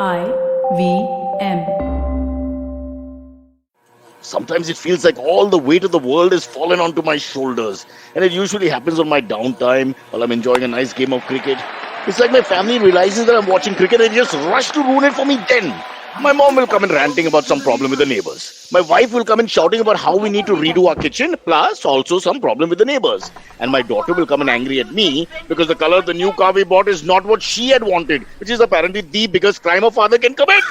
IVM. Sometimes it feels like all the weight of the world is fallen onto my shoulders, and it usually happens on my downtime while I'm enjoying a nice game of cricket. It's like my family realizes that I'm watching cricket and they just rush to ruin it for me then. My mom will come in ranting about some problem with the neighbors. My wife will come in shouting about how we need to redo our kitchen, plus also some problem with the neighbors. And my daughter will come in angry at me because the color of the new car we bought is not what she had wanted, which is apparently the biggest crime a father can commit.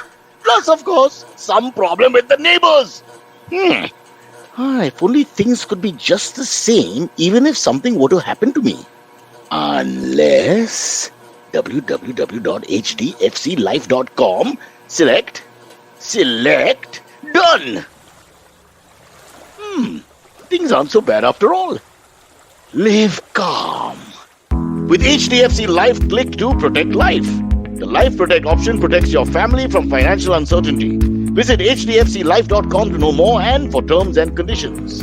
Plus, of course, some problem with the neighbors. If only things could be just the same, even if something were to happen to me. Unless www.hdfclife.com, select, done. Things aren't so bad after all. Live calm. With HDFC Life, click to protect life. The Life Protect option protects your family from financial uncertainty. Visit hdfclife.com to know more and for terms and conditions.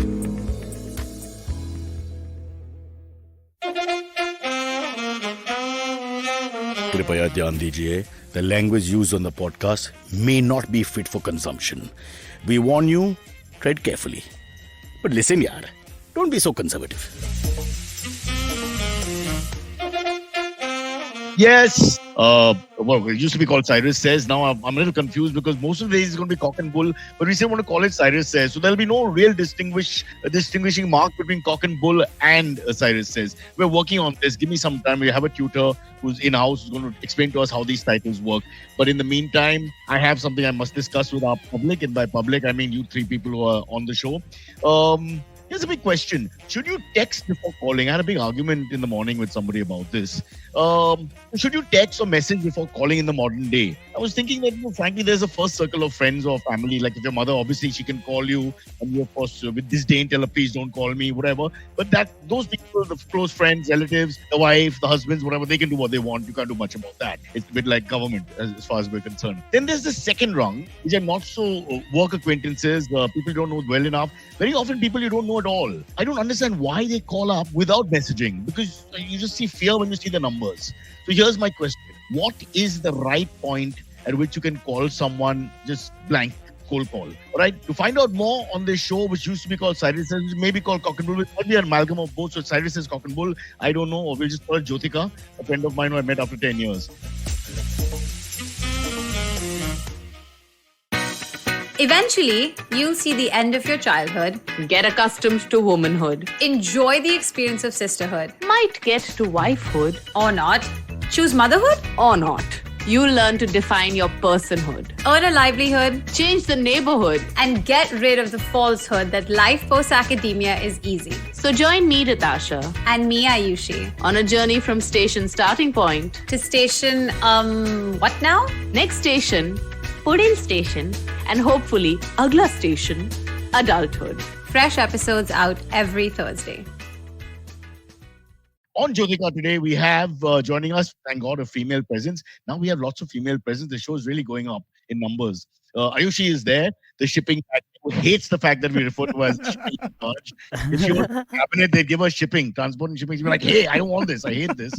कृपया ध्यान दीजिए, the language used on the podcast may not be fit for consumption. We warn you, tread carefully. But listen yaar, don't be so conservative. Yes. Well, it used to be called Cyrus Says. Now I'm a little confused because most of the days it's going to be Cock and Bull, but we still want to call it Cyrus Says. So there'll be no real distinguishing mark between Cock and Bull and Cyrus Says. We're working on this. Give me some time. We have a tutor who's in-house who's going to explain to us how these titles work. But in the meantime, I have something I must discuss with our public. And by public, I mean you three people who are on the show. Here's a big question. Should you text before calling? I had a big argument in the morning with somebody about this. Should you text or message before calling in the modern day? I was thinking that, frankly, there's a first circle of friends or family. Like if your mother, obviously, she can call you. And you, of course, with disdain, tell her, please don't call me, whatever. But those people, the close friends, relatives, the wife, the husbands, whatever, they can do what they want. You can't do much about that. It's a bit like government, as far as we're concerned. Then there's the second rung, which are not so work acquaintances, people you don't know well enough. Very often, people you don't know at all. I don't understand why they call up without messaging, because you just see fear when you see the numbers. So here's my question. What is the right point at which you can call someone just blank, cold call? All right. To find out more on this show, which used to be called Cyrus Says, which may be called Cock and Bull, it might be an amalgam of both. So Cyrus Says, Cock and Bull, I don't know. Or we'll just call it Jyotika, a friend of mine who I met after 10 years. Eventually, you'll see the end of your childhood, Get accustomed to womanhood. enjoy the experience of sisterhood, Might get to wifehood or not, choose motherhood, or not. You'll learn to define your personhood. earn a livelihood, Change the neighborhood. and get rid of the falsehood that life post-academia is easy. So join me, Natasha, And me, Ayushi, on a journey from station starting point. to station, what now? Next station, Pudin station, and hopefully, Agla station, adulthood. Fresh episodes out every Thursday. On Jyotika today, we have joining us, thank God, a female presence. Now we have lots of female presence. The show is really going up in numbers. Ayushi is there. The shipping who hates the fact that we refer to her as shipping charge. If she were cabinet, they'd give her shipping, transport and shipping. She'd be like, hey, I don't want this. I hate this.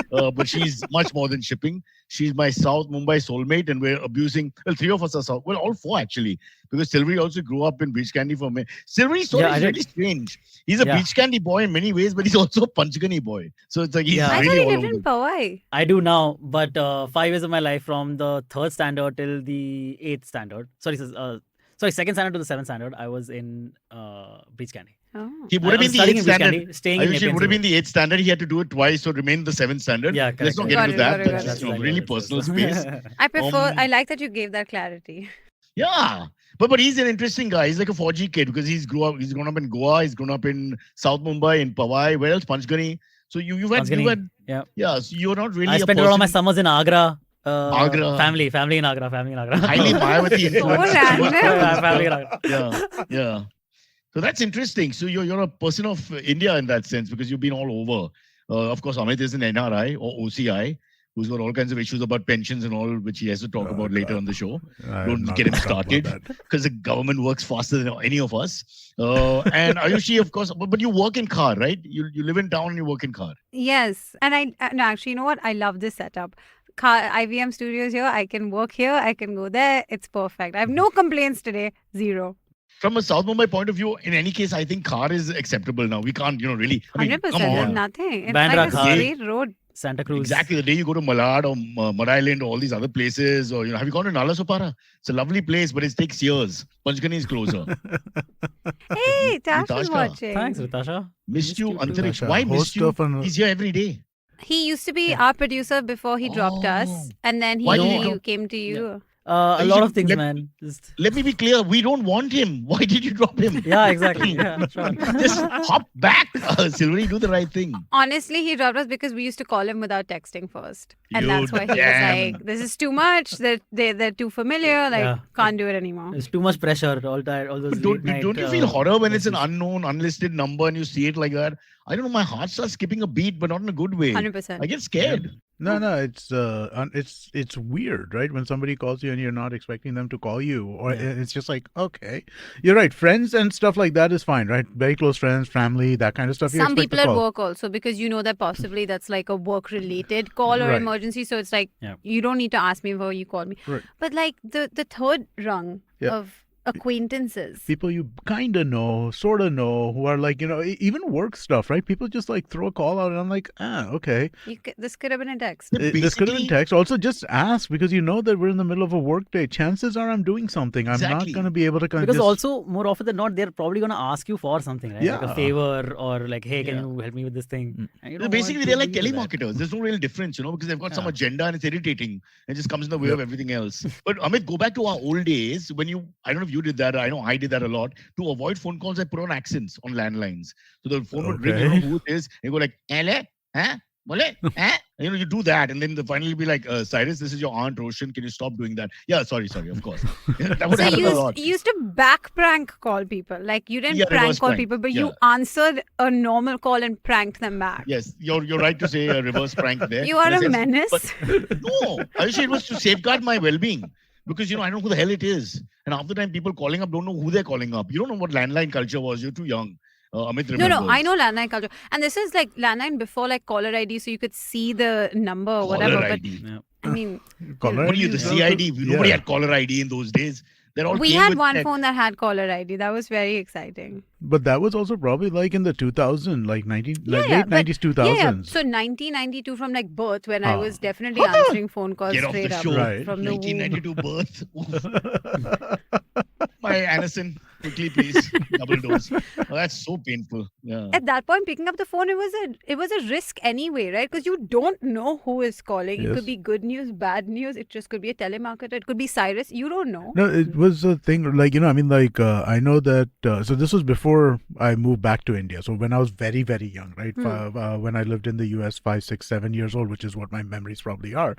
But she's much more than shipping. She's my South Mumbai soulmate, and we're abusing. Well, three of us are South. Well, all four actually, because Silvery also grew up in Beach Candy for me. Silvery's story is really strange. He's a Beach Candy boy in many ways, but he's also a Panchgani boy. So it's like he's I really thought all he over. lived in Powai. I do now, but 5 years of my life from the 3rd standard till the 8th standard. Second standard to the 7th standard. I was in Beach Candy. Oh. He would have been the studying 8th in Beach standard. Candy, staying in Ayushi Nepean would have City. been the 8th standard. He had to do it twice, so remained the 7th standard. Yeah, Let's correct, not correct. get Got into it, that. got it, That's got just it. really personal space. I prefer, I like that you gave that clarity. Yeah. But he's an interesting guy. He's like a 4G kid because he's grown up in Goa, he's grown up in South Mumbai, in Powai, where else? Panchgani. So you've had Yeah. So you're not really I a spent a lot of my summers in Agra. Agra. Family in Agra. highly Mayawati influence. random. Family in Agra. Yeah. So that's interesting. So you're a person of India in that sense because you've been all over. Of course, Amit is an NRI or OCI who's got all kinds of issues about pensions and all, which he has to talk about later on the show. Don't get him started because the government works faster than any of us. And Ayushi, of course, but you work in Khar, right? You live in town and you work in Khar. Yes. And no, actually, you know what? I love this setup. IVM studios here. I can work here. I can go there. It's perfect. I have no complaints today. Zero. From a South Mumbai point of view, in any case, I think car is acceptable now. We can't, really. I mean, 100%. come There's on. nothing. It's Bandra like a Khar. straight road. Santa Cruz. Exactly. The day you go to Malad or Mud Island or all these other places, or have you gone to Nalasopara? It's a lovely place, but it takes years. Panchgani is closer. Hey, Tash is Ritasha. watching. Thanks, Ritasha. Missed you, too. Antariksh. Ritasha, Why host missed you? of an- He's here every day. He used to be our producer before he dropped us, Oh. and then Why did he he drop- came to you. A You lot should of things, let- man. Just, Let me be clear. We don't want him. Why did you drop him? yeah, exactly. Yeah, sure. Just hop back. Silvery, do the right thing. Honestly, he dropped us because we used to call him without texting first, and You that's why he was damn. like, "This is too much. They're too familiar. Like, Yeah. can't do it anymore." It's too much pressure. All those But late night. don't you feel horror when it's an messages. unknown, unlisted number and you see it like that? I don't know. My heart starts skipping a beat, but not in a good way. 100%. I get scared. No, it's weird, right? When somebody calls you and you're not expecting them to call you, or Yeah. it's just like, okay, you're right. Friends and stuff like that is fine, right? Very close friends, family, that kind of stuff. You Some expect people to at call. work also, because you know that possibly that's like a work-related call or Right. emergency. So it's like Yeah. you don't need to ask me before you call me. Right. But like the third rung Yeah. of acquaintances. People you kind of know, sort of know, who are like, even work stuff, right? People just like throw a call out and I'm like, okay. This could have been a text. But This could have been basically- text. Also, just ask because you know that we're in the middle of a work day. Chances are I'm doing something. I'm Exactly. not going to be able to kind Because of also, more often than not, they're probably going to ask you for something, right? Like Yeah. a favor or like, hey, can Yeah. you help me with this thing? And you don't Basically, want they're to like do that. telemarketers. There's no real difference, because they've got some Yeah. agenda and it's irritating. It just comes in the way of everything else. But Amit, go back to our old days when I don't know if you did that. I know I did that a lot. To avoid phone calls, I put on accents on landlines. So the phone would ring, you know Okay. who it is, and you go like, "Hello, huh? Bole? Huh?" And, you do that, and then finally be like, Cyrus, this is your aunt Roshan. Can you stop doing that? Yeah, sorry, of course. That would So happen you a used, lot. you used to back prank call people. Like you didn't Yeah, prank reverse call prank. people, but Yeah. you answered a normal call and pranked them back. Yes, you're right to say a reverse prank there. You are In a sense. menace. But no, Ayushi, it was to safeguard my well-being. Because, I don't know who the hell it is. And half the time people calling up don't know who they're calling up. You don't know what landline culture was. You're too young. Amit No, remembers. I know landline culture. And this is like landline before like caller ID, so you could see the number or whatever. Caller But ID. Yeah. I mean, Caller What are you, ID the is also- CID? Nobody Yeah. had caller ID in those days. They're all we came had with one tech. phone that had caller ID. That was very exciting. But that was also probably like in the 2000, like 19, Yeah, like yeah, late but- 90s, 2000s. So 1992 from like birth, when I Ah. was definitely answering phone calls Get off straight the up show. Right. from the womb. 1992 birth. My Anison, quickly please. Double dose. Oh, that's so painful. Yeah. At that point, picking up the phone, it was a risk anyway, right? Because you don't know who is calling. It Yes. could be good news, bad news. It just could be a telemarketer. It could be Cyrus. You don't know. No, it was a thing like, I mean, like, I know that, so this was before I moved back to India. So when I was very, very young, right? When I lived in the US, 5, 6, 7 years old, which is what my memories probably are.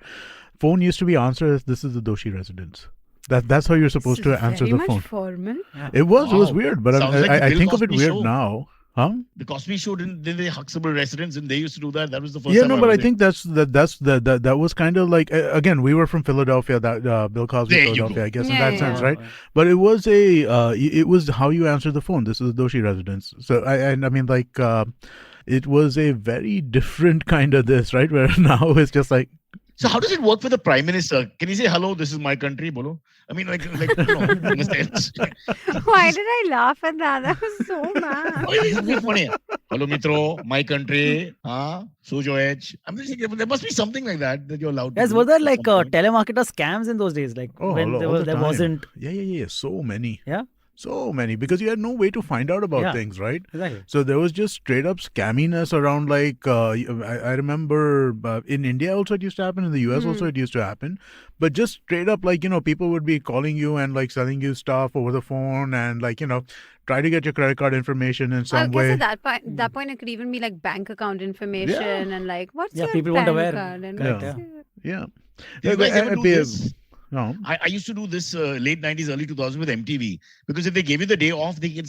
Phone used to be answered as, this is the Doshi residence. That's how you're supposed This to is answer very the much phone. formal. It was Wow. weird, but Sounds like the I Bill think of it Cosby weird show. now. Huh? The Cosby Show did they Huxtable residents and they used to do that? That was the first Yeah, time. no, but I was think that was kind of like, again, we were from Philadelphia, that Bill Cosby, There you Philadelphia, go. I guess, in Yeah, that yeah, sense, yeah. right? But it was it was how you answer the phone. This is the Doshi residence. So I mean, like, it was a very different kind of this, right? Where now it's just like, So how does it work for the Prime Minister? Can he say, hello, this is my country, bolo? I mean, in a sense. Why did I laugh at that? That was so mad. Oh, it's funny. Hello, Mitro, my country. Sujo Edge. I'm just thinking, there must be something like that you're allowed to Guys, do were there at like some point. telemarketer scams in those days? Like oh, when all the there time. wasn't. Yeah. So many. Yeah. So many, because you had no way to find out about Yeah. things, right? Exactly. So there was just straight up scamminess around, like, I remember in India also it used to happen, in the US also it used to happen, but just straight up, like, people would be calling you and like selling you stuff over the phone and like, try to get your credit card information in I some guess way. at that point, it could even be like bank account information and like, what's Yeah, your people PAN weren't aware. card and Correct, what's yeah. your- Yeah. Did you guys ever do this? No. I used to do this late 90s, early 2000s with MTV, because if they gave you the day off, they can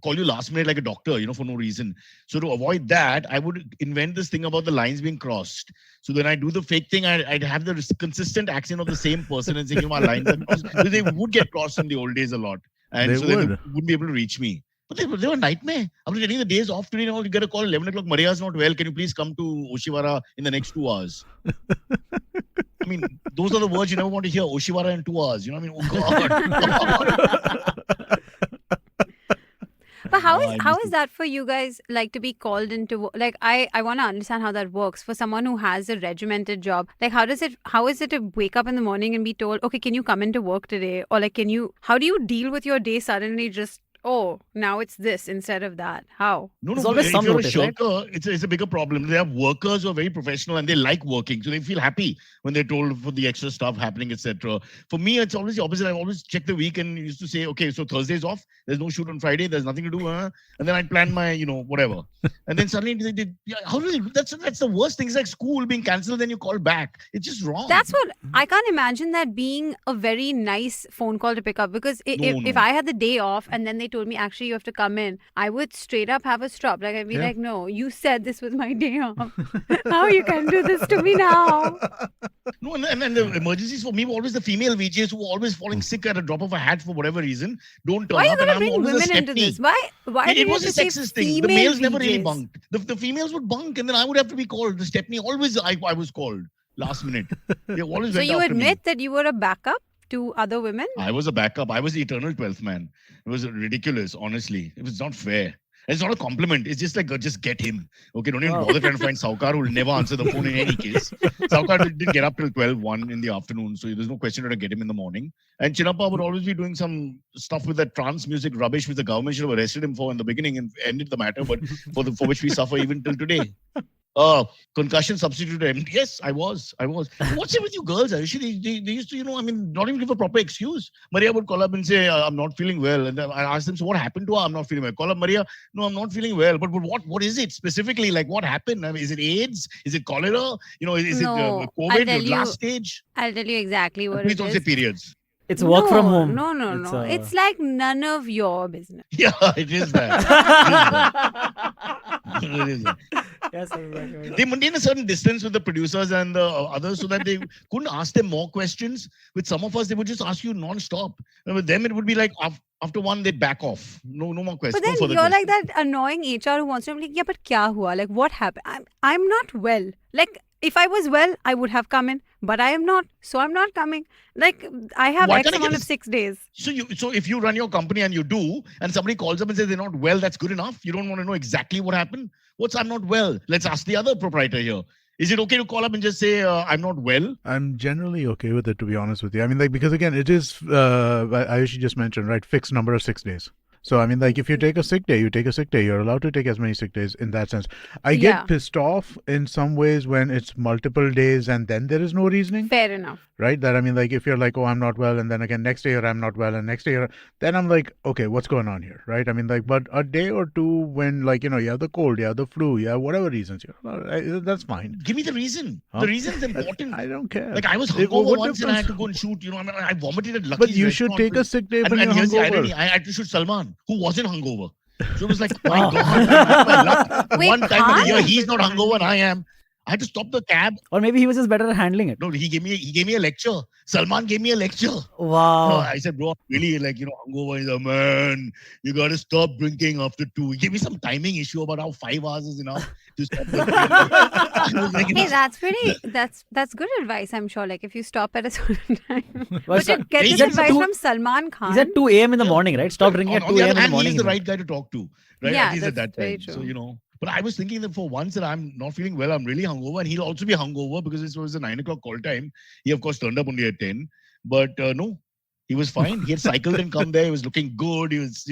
call you last minute like a doctor, for no reason. So to avoid that, I would invent this thing about the lines being crossed. So then I do the fake thing. I'd have the consistent accent of the same person and saying, my lines are crossed. Because they would get crossed in the old days a lot. And They so then they would. wouldn't be able to reach me. But they were a nightmare. After getting the days off today, you get a call 11 o'clock. Maria's not well. Can you please come to Oshiwara in the next 2 hours? I mean, those are the words you never want to hear. Oshiwara in 2 hours. You know what I mean? Oh God. But how I is miss it. that for you guys, like to be called into like I want to understand how that works for someone who has a regimented job. Like how is it to wake up in the morning and be told, okay, can you come into work today? Or like how do you deal with your day suddenly just, oh, now it's this instead of that? How? No, There's no. always If some you're a notice, right? shirker, it's a bigger problem. They have workers who are very professional and they like working, so they feel happy when they're told for the extra stuff happening, etc. For me, it's always the opposite. I always check the week and used to say, okay, so Thursday's off. There's no shoot on Friday. There's nothing to do, and then I'd plan my, whatever. And then suddenly they did. Yeah, how do they? That's the worst thing. It's like school being cancelled, then you call back. It's just wrong. That's what I can't imagine that being a very nice phone call to pick up, because if No. I had the day off and then they told me actually you have to come in, I would straight up have a stop. Like I'd be like, no, you said this was my day off. How you can do this to me now? No, and the emergencies for me were always the female VJs who were always falling sick at a drop of a hat for whatever reason. Don't turn Why are you up, and gonna I'm bring always a women into stepney. this? Why It do you was a have to say sexist thing. The female males never really VJs? bunked. The females would bunk, and then I would have to be called. The stepney always I was called last minute. They always So went you after me. admit that you were a backup to other women? I was a backup. I was the eternal 12th man. It was ridiculous, honestly. It was not fair. It's not a compliment. It's just like, just get him. Okay, don't even bother trying to find Saukar, who will never answer the phone in any case. Saukar didn't get up till 1 in the afternoon, so there's no question to get him in the morning. And Chinnappa would always be doing some stuff with that trance music rubbish, which the government should have arrested him for in the beginning and ended the matter, but for which we suffer even till today. Concussion substitute. Yes, I was. What's it with you girls? Actually, they used to, not even give a proper excuse. Maria would call up and say, I'm not feeling well. And I asked them, so what happened to her? I'm not feeling well. Call up Maria. No, I'm not feeling well. But what is it specifically? Like what happened? I mean, is it AIDS? Is it cholera? Is No, it I'll COVID? tell Last you- stage? I'll tell you exactly what Please it don't say is. periods. It's work from home. No. It's like none of your business. Yeah, it is that. It is that. Yes, exactly. They maintain a certain distance with the producers and the others so that they couldn't ask them more questions. With some of us, they would just ask you non-stop. And with them, it would be like after one, they'd back off. No more questions. But then no further you're like questions. that annoying HR who wants to be like, yeah, but kya hua? Like what happened? I'm not well. Like if I was well, I would have come in, but I am not, so I'm not coming. Like I have Why X can't I amount get of 6 days. So if you run your company and you do, and somebody calls up and says they're not well, that's good enough. You don't want to know exactly what happened. I'm not well? Let's ask the other proprietor here. Is it okay to call up and just say I'm not well? I'm generally okay with it, to be honest with you. I mean, like, because again, it is, Ayushi just mentioned, right, fixed number of 6 days. So, I mean, like, if you take a sick day, you take a sick day. You're allowed to take as many sick days in that sense. I get Yeah. pissed off in some ways when it's multiple days and then there is no reasoning, Fair enough. right? That, I mean, like, if you're like, oh, I'm not well, and then again, next day I'm not well, and next day then I'm like, okay, what's going on here, right? I mean, like, but a day or two when, like, you have the cold, you have the flu, you have whatever reasons, that's fine. Give me the reason. Huh? The reason's important. I don't care. Like I was What hungover once and I had difference- to go and shoot. I mean, I vomited at Lucky's But you should restaurant take a sick day when and you're here's the hungover. irony. I had to shoot Salman, who wasn't hungover. So it was like, my God, my luck. Wait, One time of the year, can't? he's not hungover and I am. I had to stop the cab. Or maybe he was just better at handling it. No, he gave me a lecture. Salman gave me a lecture. Wow. No, I said, bro, really, hungover is a man. You got to stop drinking after 2. He gave me some timing issue about how 5 hours is enough to stop drinking. I was like, Hey, that's good advice, I'm sure. Like if you stop at a certain time. Well, But so- you get he this said advice two- from Salman Khan. He's at 2 a.m. in the morning, right? Stop drinking at on 2 the a.m. other in the hand, morning. he's the right guy to talk to. Right? Yeah, At least at that's that very time. true. So, but I was thinking that for once that I'm not feeling well, I'm really hungover, and he'll also be hungover because it was a 9 o'clock call time. He, of course, turned up only at 10. But no, he was fine. He had cycled and come there. He was looking good. He was,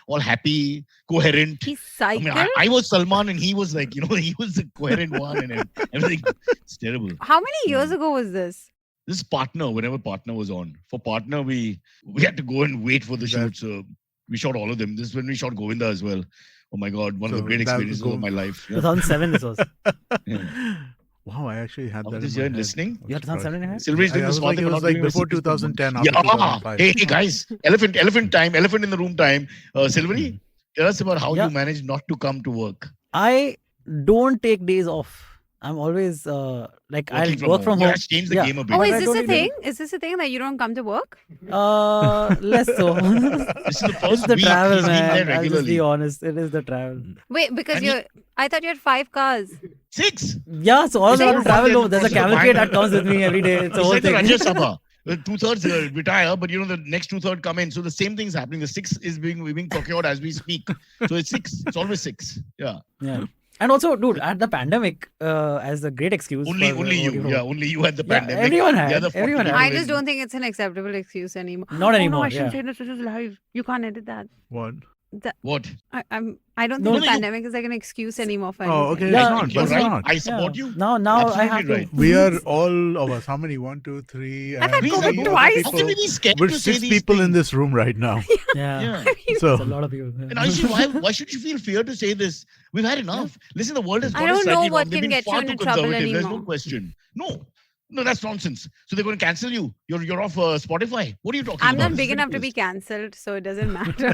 all happy, coherent. He I cycled. mean, I was Salman and he was like, he was the coherent one and everything. It's terrible. How many years ago was this? This Partner, whenever Partner was on. For Partner, we had to go and wait for the shoot. So we shot all of them. This is when we shot Govinda as well. Oh my God, one of the So great that was experiences of my life. Yeah. 2007 this was. Yeah. Wow, I actually had How that. is in my you're head. listening? I'm You had 2007 in your head? Silver is doing I the was smart like, thing it was about like doing a before secret 2010, promotion. after Yeah. 2005. Hey guys, elephant time, elephant in the room time. Silvery, tell us about how Yeah. you managed not to come to work. I don't take days off. I'm always I'll Working work from Yeah, home. that's changed the Yeah. game a bit. Oh, But is I this don't a need thing? Is this a thing that you don't come to work? Less so. This is the It's first the week travel, he's been there man. I'll just be regularly. honest. It is the travel. Wait, because And I thought you had 5 cars. 6. Yeah, so all It's I have all to travel. done No, there's a there. cavalcade that comes with me every day. It's a It's whole like the thing. Rajya Sabha. The 2/3 retire, but the next 2/3 come in. So the same thing's happening. The 6 is being procured as we speak. So it's 6. It's always 6. Yeah. Yeah. And also, dude, at the pandemic, as a great excuse. Only for, you. working from Yeah, home. only you had the Yeah, pandemic. everyone The had. other 40 Everyone had. I people just in- don't think it's an acceptable excuse anymore. Not Oh no, anymore. I shouldn't Yeah. say this. This is live. You can't edit that. What? What? I don't No, think the no, you- pandemic is like an excuse anymore for Oh, anything. okay. Yeah. It's not. You're It's right. not. I support Yeah. you. Now I Absolutely have to. right. We are all of us. How many? 1, 2, 3. I've had and COVID three other twice. How can we people. be scared We're to say 6 these people in things? this room right now. Yeah. Yeah. So It's a lot of people. And Ayushi, why should you feel fear to say this? We've had enough. Listen, the world has I gone don't know slightly what wrong. They've can been get you far into too trouble conservative. There's no anymore. question. No, that's nonsense. So they're going to cancel you. You're off Spotify. What are you talking I'm about? not big This is enough to be ridiculous. cancelled, so it doesn't matter.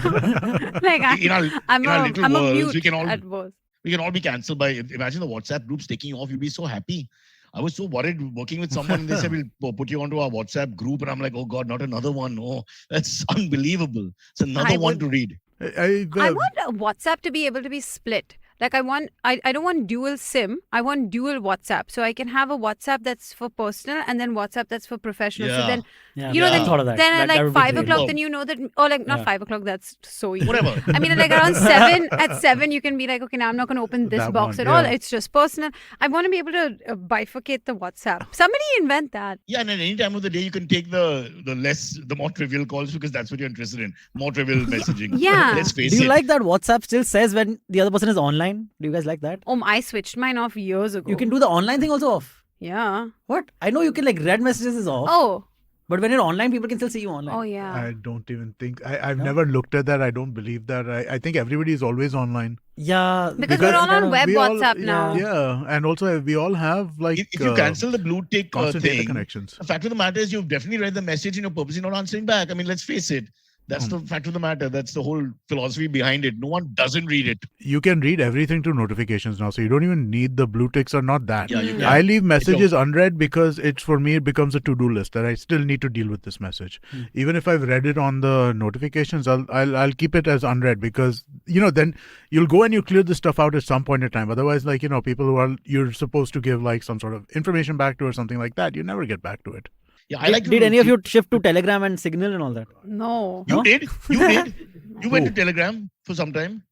like In our I'm little a worlds, mute we can all at worst. be cancelled by. Imagine the WhatsApp groups taking off. You'd be so happy. I was so worried working with someone. They said we'll put you onto our WhatsApp group, and I'm like, oh God, not another one. No, that's unbelievable. It's another I one would- to read. I I want WhatsApp to be able to be split. Like I don't want dual SIM. I want dual WhatsApp. So I can have a WhatsApp that's for personal and then WhatsApp that's for professional. So Yeah. then Yeah. you know, I then, thought of that. then That- at that like would be 5 great. o'clock, Well- then you know that, or like not Yeah. 5 o'clock, that's so easy. Whatever. I mean, like around 7, at 7, you can be like, okay, now I'm not going to open this That box one, at all. yeah. It's just personal. I want to be able to bifurcate the WhatsApp. Somebody invent that. Yeah, and at any time of the day, you can take the more trivial calls because that's what you're interested in. More trivial messaging. Yeah. Let's face Do you it. like that WhatsApp still says when the other person is online? Do you guys like that? I switched mine off years ago. You can do the online thing also off. Yeah. What? I know you can like read messages is off. Oh. But when you're online, people can still see you online. Oh, yeah. I don't even think I've No? never looked at that. I don't believe that. I think everybody is always online. Yeah. Because we're all on web we all- WhatsApp now. Yeah, and also we all have like If you cancel the blue tick constant data thing, connections. the fact of the matter is you've definitely read the message and you're purposely not answering back. I mean, let's face it. That's the fact of the matter. That's the whole philosophy behind it. No one doesn't read it. You can read everything through notifications now, so you don't even need the blue ticks or not that. Yeah, you can. I leave messages unread because it's for me it becomes a to-do list that I still need to deal with this message. Even if I've read it on the notifications, I'll keep it as unread because then you'll go and you clear this stuff out at some point in time. Otherwise, like people who you're supposed to give like some sort of information back to or something like that, you never get back to it. Yeah, I like. Did any of you shift to Telegram and Signal and all that? No. You No? did. You did. You went to Who? Telegram for some time.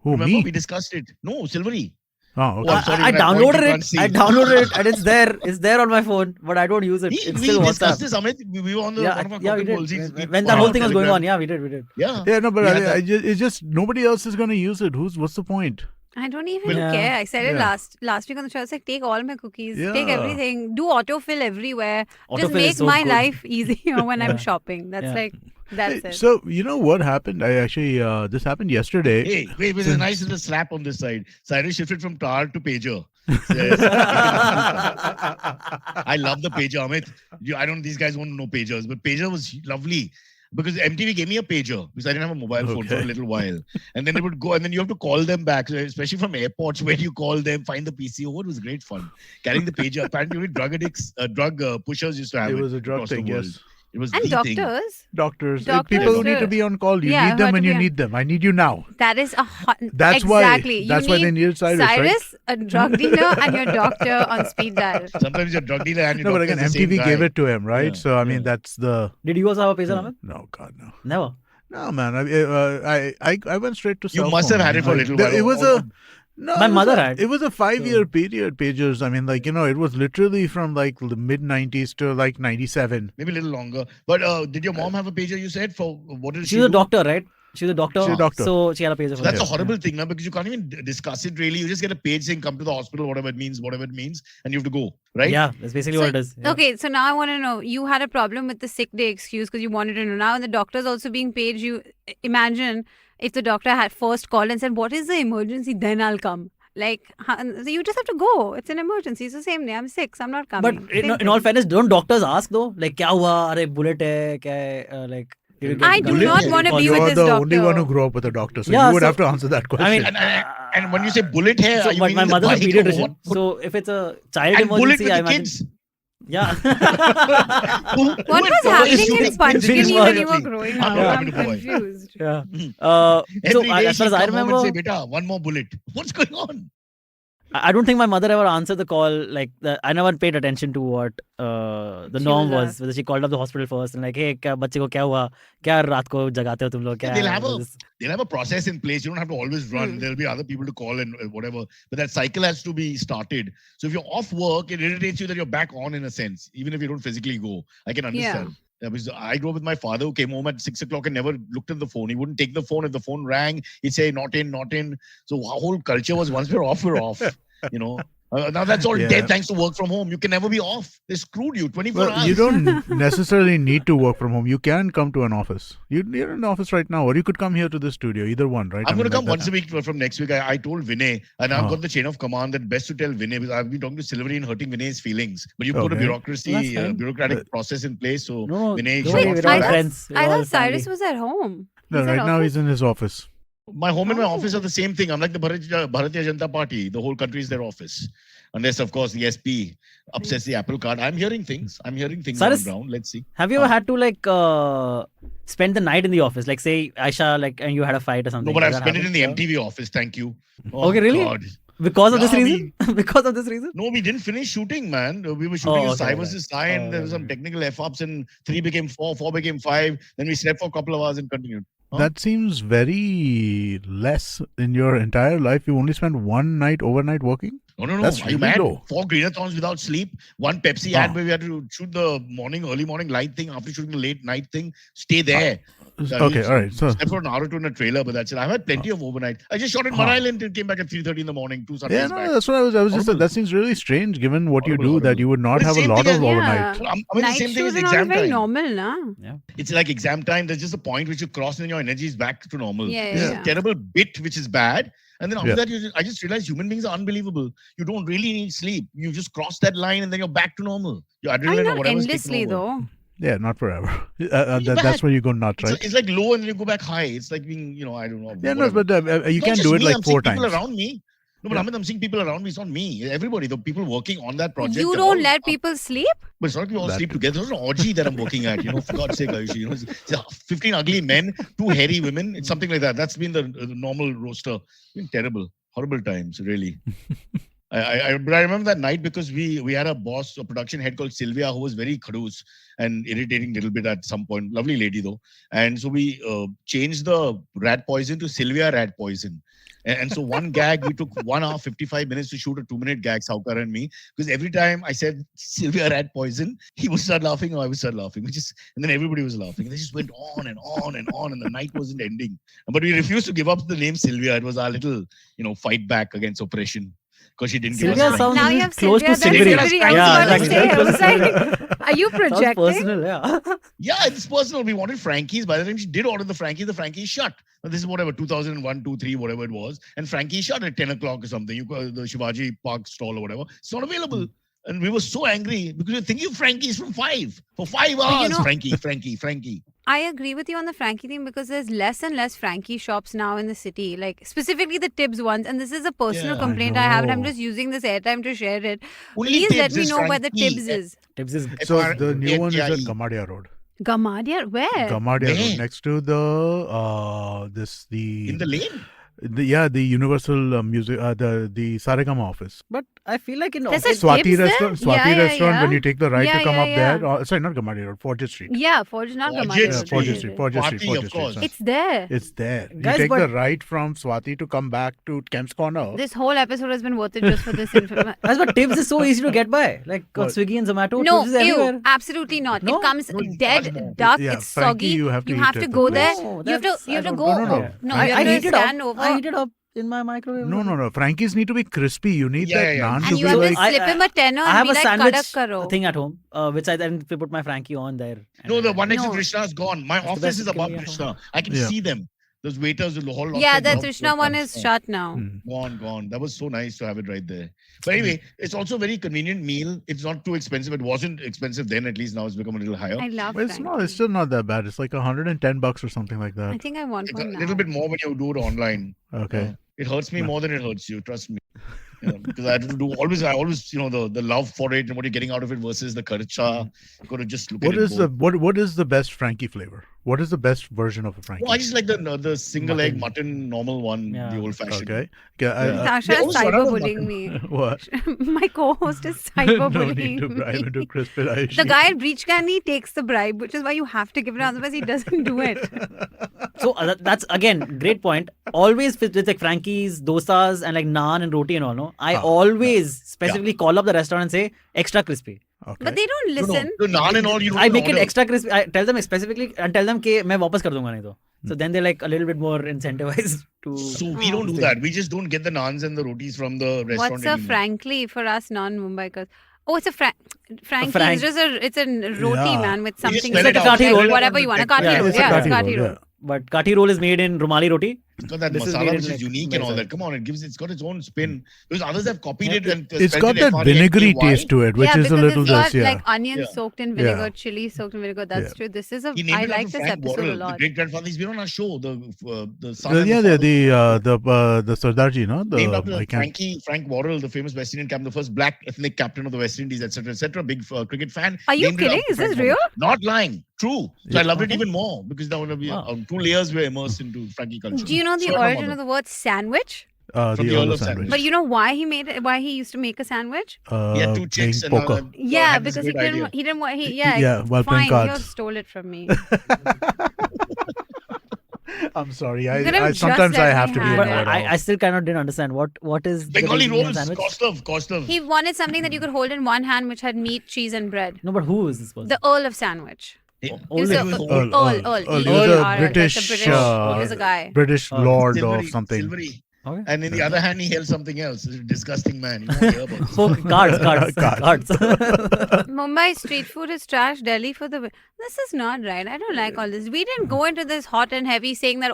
Who, Remember me? we discussed it. No, Silvery. Oh, okay. I'm sorry, I when I point, downloaded you it. can't see. I downloaded it and it's there. It's there on my phone, but I don't use it. We It's still discussed WhatsApp. this, Amit. We were on the Yeah, one of our yeah, we cock and did. bull seats. When that whole thing was going on, yeah, we did. Yeah. Yeah, no, but We had that. it's just nobody else is going to use it. What's the point? I don't even Yeah. care. I said it Yeah. last week on the show. I was like, take all my cookies, take Yeah. everything, do autofill everywhere. Just Autofill make is so my good. life easier when I'm Yeah. shopping. That's Yeah. that's it. So you know what happened? I actually this happened yesterday. Hey, wait, there's a nice little slap on this side. Cyrus shifted from tar to pager. Yes. I love the pager, Amit. These guys won't know pagers, but pager was lovely. Because MTV gave me a pager because I didn't have a mobile phone for a Okay. little while. And then they would go and then you have to call them back, especially from airports where you call them, find the PCO. It was great fun. Carrying the pager. Apparently, only drug addicts, drug pushers used to have It it. was a drug across the thing, world. yes. It was And the thing. doctors, Doctors, Doctors people who need too. to be on call. You Yeah, need who them have when to you be on- need them. I need you now. that is That's exactly. why. That's why they needed Cyrus, right? Cyrus, a drug dealer, and your doctor on speed dial. Sometimes your drug dealer and your No, but doctor again, is the same MTV gave guy. it to him, right? Yeah, So I mean, yeah. that's the Did you also have a pager, Amit? no, God, no, Never. no, man. I went straight to. You cell must phone, have had it for a man. little Like, while. It was a. No, My it was mother a- had. It was a 5-year period. Pagers. I mean, it was literally from like the mid '90s to like '97. Maybe a little longer. But did your mom have a pager, you said? For what did she She's a do? doctor, right? She's a doctor. She's a doctor. So she had a pager for So that's that. a horrible thing now because you can't even discuss it really. You just get a page saying come to the hospital, whatever it means, and you have to go, right? Yeah, that's basically what it is. Yeah. Okay, so now I want to know. You had a problem with the sick day excuse because you wanted to know. Now, and the doctor's also being paid. You imagine if the doctor had first called and said, "What is the emergency?" Then I'll come. So you just have to go. It's an emergency. It's the same day. I'm sick, so I'm not But coming. in Same all thing. fairness, don't doctors ask though? Like, kya hua? Arey, bullet hai? Kya hai? Like, Did you I get do bullet not head? want to Because be You with are this the doctor. only one who grew up with a doctor, so Yeah, you would so- have to answer that question. I mean, And when you say bullet hair, so are you my meaning the mother's a bike or pediatrician. what? So if it's a child And bullet emergency, with I the imagine. kids. Yeah. What Who was employs happening in shooting kids Panchgani small. when you were growing up? I'm not I'm having a boy. confused. Yeah. Hmm. So Every day as far she'd as I come home and remember, say, "Beta, one more bullet." What's going on? I don't think my mother ever answered the call. Like I never paid attention to what the She norm was was. Whether she called up the hospital first and like, hey, क्या बच्चे को क्या हुआ? क्या रात को जगाते हो तुम लोग? क्या They'll है? have a This- they'll have a process in place. You don't have to always run. Hmm. There'll be other people to call and whatever. But that cycle has to be started. So if you're off work, it irritates you that you're back on in a sense, even if you don't physically go. I can understand. Yeah, because I grew up with my father who came home at 6 o'clock and never looked at the phone. He wouldn't take the phone. If the phone rang, he'd say, not in, not in. So our whole culture was once we're off, we're off. You know. Now that's all Yeah. dead thanks to work from home. You can never be off. They screwed you 24 Well, hours. you don't necessarily need to work from home. You can come to an office. You're in the office right now, or you could come here to the studio. Either one, right? I'm going to come like once a week from next week. I told Vinay, and I've Oh. got the chain of command that best to tell Vinay because I've been talking to Silvery and hurting Vinay's feelings. But you put a Okay. bureaucracy, That's fine. bureauratic process in place. So No, Vinay, don't should worry, not we're all I feel bad. friends. We're I all thought Cyrus family. was at home. No, He's at right now office? he's in his office. My home and my office Oh. are the same thing. I'm like the Bharatiya Janata Party. The whole country is their office. Unless, of course, the SP upsets the apple cart. I'm hearing things. I'm hearing things on the Cyrus, ground. Let's see. Have you ever had to like spend the night in the office? Like say Aisha, like and you had a fight or something. No, but Has I've that spent it in the happened? MTV office. Thank you. Oh, Okay, really? God. Because of this Yeah, reason? Because of this reason? No, we didn't finish shooting, man. We were shooting Oh, a okay, Sai right. versus Sai, and Oh, there was right, some right. technical F-ups, and 3 became 4, 4 became 5. Then we slept for a couple of hours and continued. Huh? That seems very less in your entire life. You only spent one night overnight working? No. That's Are you really mad? low. 4 greenathons without sleep. 1 Pepsi ad where we had to shoot the early morning light thing after shooting the late night thing. Stay there. Okay, all right. So Except for an hour or two in a trailer, but that's it. I've had plenty of overnight. I just shot in Mar Island and came back at 3:30 in the morning, 2 Sundays yeah, no, back. that's what I was just Horrible. that seems really strange given what you Horrible, do that horrible. you would not But have a same lot thing of as- overnight. Yeah. I mean, the Night same thing shows as and all is exam very time. normal, na? It's like exam time. There's just a point which you cross and then your energy is back to normal. Yeah, This is yeah. a terrible bit which is bad. And then after Yeah. that, I just realized human beings are unbelievable. You don't really need sleep. You just cross that line and then you're back to normal. Your I adrenaline or not whatever. endlessly though. Yeah, not forever. Bad. That's where you go nuts, right? It's like low and then you go back high. It's like being, I don't know. Yeah, no, whatever. but you Not can just do it me, like I'm 4 seeing people times. around me. No, but Yeah. Amit, I'm seeing people around me. It's not me. Everybody, the people working on that project. You they're don't all let up. people sleep? But it's not like we all That sleep too. together. It's an orgy that I'm working at, for God's sake, Ayushi. It's 15 ugly men, 2 hairy women. It's something like that. That's been the normal roster. It's been terrible. Horrible times, really. But I remember that night because we had a boss, a production head called Sylvia, who was very khadus and irritating a little bit at some point. Lovely lady though. And so we changed the rat poison to Sylvia rat poison. And so one gag, we took 1 hour, 55 minutes to shoot a 2-minute gag, Saukar and me. Because every time I said Sylvia rat poison, he would start laughing or I would start laughing. And then everybody was laughing. And they just went on and on and on. And the night wasn't ending. But we refused to give up the name Sylvia. It was our little, fight back against oppression. Because she didn't give Sylvia us sounds Now you little have close Sylvia, to that's Silvery. Silvery. I was Yeah, about to exactly. say, I was Sounds like, are you Sounds projecting? personal, yeah. Yeah, it's personal. We wanted Frankie's. By the time she did order the Frankie's shut. Now, this is whatever, 2001, 2, 3, whatever it was. And Frankie shut at 10 o'clock or something. You go the Shivaji Park stall or whatever. It's not available. And we were so angry because we're thinking of Frankie's from 5. For 5 hours, know- Frankie. I agree with you on the Frankie thing because there's less and less Frankie shops now in the city, like specifically the Tibbs ones. And this is a personal Yeah, I complaint I have, and I'm know. just using this airtime to share it. Only Please let Tibbs me is know where the Frankie. Tibbs is. Tips is So FR the new one is at ATIE. Gamadia Road. Gamadia? Where? Gamadia Where? Road, next to the In the lane? the Universal Music, the Saregama office. But I feel like in There's a office, Swati Tibbs there? restaurant. Swati Yeah, yeah, restaurant. yeah. When you take the right Yeah, to come yeah, up yeah. there. Sorry, not Gamadia Road. Forge Street. Yeah, Forge, not Forge Gamadia. Street. Road. Forge Yeah, Street. yeah, Forge Swati, Street. Forge of Street. course. sorry. It's there. It's there. You Guys, take the but- right from Swati to come back to Kemp's Corner. This whole episode has been worth it just for this information. Guys, but Tips is so easy to get by. Like What? Swiggy and Zomato. No, Tips is everywhere. ew, absolutely not. No? It comes No, it's dead, much more. dark, Yeah, it's Frankie, soggy. you have to eat have at to the go place. there. No, You have that's- to I don't- go. no. No, I you have heat to it up. stand over. I heat it up in my microwave. No. Frankies need to be crispy. You need Yeah, that yeah, naan yeah. to And be you have to like. slip him a tenner I and have be a like, sandwich kadak karo. thing at home, which I then put my Frankie on there. No, the one next to No. Krishna is gone. My the office best is it can above be at Krishna. home. I can Yeah. see them. Those waiters will all Yeah, their the jobs Trishna were one is transferred. shut now. Gone. That was so nice to have it right there. But anyway, it's also a very convenient meal. It's not too expensive. It wasn't expensive then, at least now it's become a little higher. I love But it's Frankie. still not that bad. It's like $110 or something like I that. think I want It's a one now. little bit more when you do it online. Okay. It hurts me No. more than it hurts you, trust me. Because I have to do I always, the love for it and what you're getting out of it versus the kharcha. You've got to just look What at it. is the what is the best Frankie flavor? What is the best version of a Frankie? Oh, I just like the single egg mutton normal one, Yeah. the old fashioned. Okay. Sasha They is always run out of cyberbullying me. What? My co-host is No need to cyberbullying bribe him to me. crisp it, Ayushi. The guy at Breach Candy takes the bribe, which is why you have to give it, otherwise he doesn't do it. So that's again great point. Always with like Frankie's, dosas, and like naan and roti and all. No, I always specifically call up the restaurant and say extra crispy. Okay. But they don't listen. No, naan and all you don't I make it order. extra crispy. I tell them specifically and tell them कि मैं वापस कर दूंगा नहीं तो. So then they're like a little bit more incentivized to. So we don't do that. We just don't get the naans and the rotis from the restaurant What's a anymore. frankly for us non-Mumbaikars? Oh, it's a Frankie. Frank. It's a roti, Yeah. man, with just something. spell it out. Kathi roll. Whatever you want. A kathi Yeah, roll. it's a Yeah, kathi kathi roll, roll. yeah. But kathi roll is made in Rumali roti. It's got that This is masala made which in, is like, unique and all very that. Come on, it's got its own spin. Because others have copied it and It's spelled got it that F-R-A-N-K-Y. vinegary taste to it, which Yeah, is a because little it's got this, like onions Yeah. soaked in vinegar, Yeah. chili soaked in vinegar. That's Yeah. true. This is He named I it like after this Frank episode Worrell, a the lot. great grandfather. He's been on our show. The son The, and yeah, the father. the Sardarji, no? Named after I can't. Frank Worrell, the famous West Indian captain, the first black ethnic captain of the West Indies, etc., etc. Big cricket fan. Are you Named it kidding? after Is this Frank real? Worrell. Not lying. True. So Yeah. I loved it even more because now we Wow. 2 layers were immersed into Frankie culture. Do you know the So my origin mother. of the word sandwich? From The the Earl Earl of of Sandwich. But you know why he made it? Why he used to make a sandwich? He had 2 chicks playing and poker. Yeah, had this because he great idea. didn't want. Yeah, while playing fine. You cards. stole it from me. I'm sorry. You could I have just sometimes let I me have to be have But it. annoyed. I still kind of didn't understand what is the Bengali Indian rolls, sandwich? Kostov. He wanted something that you could hold in one hand, which had meat, cheese, and bread. No, but who is this person? The Earl of Sandwich. He- He was Only- a- Earl. Earl. He was a like British, the He was a guy. British Oh, lord silvery, of something. silvery. Okay. And in the other hand, he held something else. He's a disgusting man. You won't hear about this. So cards. Mumbai street food is trash. Delhi for the. This is not right. I don't like all this. We didn't go into this hot and heavy saying that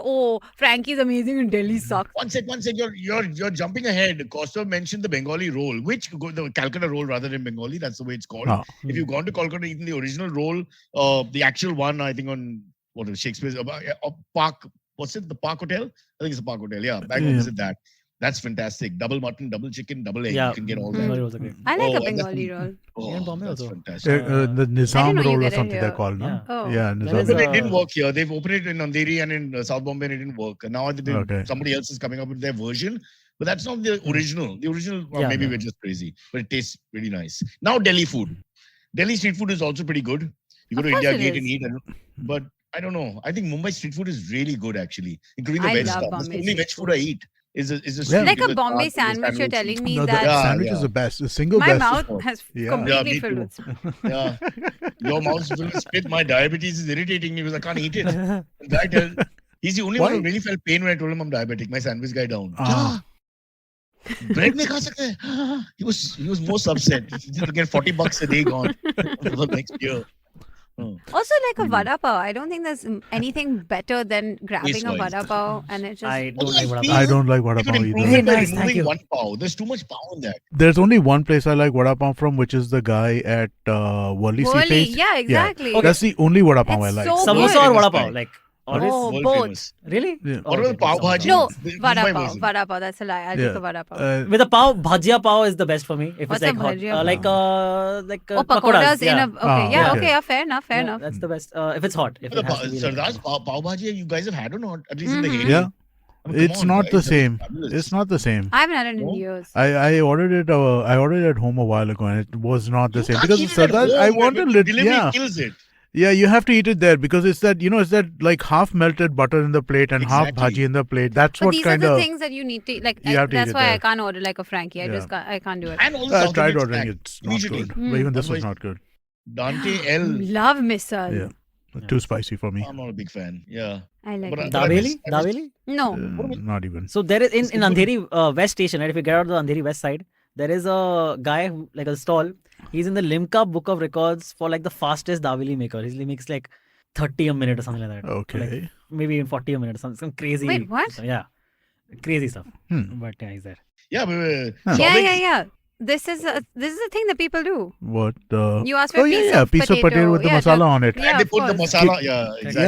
Frankie's amazing and Delhi sucks. One sec. You're jumping ahead. Kostov mentioned the Bengali roll, the Calcutta roll rather than Bengali. That's the way it's called. Ah. If you've gone to Calcutta, even the original roll, the actual one, I think on Shakespeare's Park. What's it? The Park Hotel? I think it's a Park Hotel. Yeah, back Yeah. visit that. That's fantastic. Double mutton, double chicken, double egg. Yeah. You can get all Bengali that. rolls are great. I like Oh, a and Bengali that's- roll. Oh, in Bombay that's also. fantastic. The Nizam know you roll or get it something here. they're called, no? Yeah. Oh. Yeah, There Nizam is But roll. it didn't work here. They've opened it in Andheri and in South Bombay and it didn't work. And now Okay. somebody else is coming up with their version. But that's not the original. The original, Yeah, maybe yeah. we're just crazy. But it tastes really nice. Now Delhi food. Delhi street food is also pretty good. You go Of to course India it Gate is. and eat. But I don't know. I think Mumbai street food is really good actually. Including the I veg love stuff. That's Bombay the only street veg food I eat. Is a Yeah. street Like with a the Bombay chaat and the sandwich, you're sandwich. telling me No, the that sandwich yeah. is the best. The single my best. mouth has Yeah. completely Yeah, me filled too. with. Yeah. Your mouth's filled with spit. My diabetes is irritating me because I can't eat it. The guy he's the only one who Why? really felt pain when I told him I'm diabetic. My sandwich guy down. Ah. Bread mein kha sakte hai? He was most upset. He said, get $40 a day gone for the next year. Oh. Also, like a vada pav. I don't think there's anything better than grabbing a Taste-wise. vada pav and it just. I don't Although like I vada feel- pav. I don't like vada You could pav improve either. it by Nice, thank removing you. one pav. There's too much pav in that. There's only one place I like vada pav from, which is the guy at Worli Sea Worli, Face. yeah, exactly. That's the only vada pav I It's like. so Samosa good. or vada Famous pav? guy. Like always. Oh, World both. famous. Really? Yeah. What about Okay, pav samosa. bhaji? No, The vada Mumbai pav. version. Vada pav. That's a lie. I'll take a vada pav. With a pav, bhajia pav is the best for me. If What's it's a like hot, bhajia like Oh, pakoras. pakoras in Yeah. a. Okay, yeah, okay. okay, yeah, fair enough, fair Yeah, enough. that's the best. If it's hot. If But it has to be like- Sardar's pav bhaji, you guys have had or not? At least in the Mhm. heyday. Yeah. I mean, come It's on, not guys, the that was same. fabulous. It's not the same. I haven't had it in No? years. I ordered it. I ordered it at home a while ago, and it was not the You same can't because eat it at Sardar. I home, wanted man. it. Delivery Yeah, kills it. yeah. You have to eat it there because it's that it's that like half melted butter in the plate and half Exactly. bhaji in the plate. That's But what these are kind the of. things that you need to like. You have to That's eat it why I there. can't order like a Frankie. I Yeah. just can't, I can't do it. And all the I South tried Indian ordering snacks, it. It's not immediately. good. Mm. But even this was Otherwise- not good. Dante L. Love misal. Yeah. Too spicy for me. I'm not a big fan. Yeah. I like But it. I- Daveli? I miss- Daveli? No. Not even. So there is in It's good. Andheri West Station, right? If you get out of the Andheri West side, there is a guy like a stall. He's in the Limca Book of Records for like the fastest Daveli maker. He makes like 30 a minute or something like that. Okay. Like, maybe even 40 a minute or something. Some crazy. Wait, what? stuff. Yeah. Crazy stuff. Hmm. But yeah, he's there. Yeah, but Huh. Yeah. This is a thing that people do. What? You asked for Oh a yeah, piece of potato with the masala on it. Yeah, and they of put the course. masala. Yeah, exactly.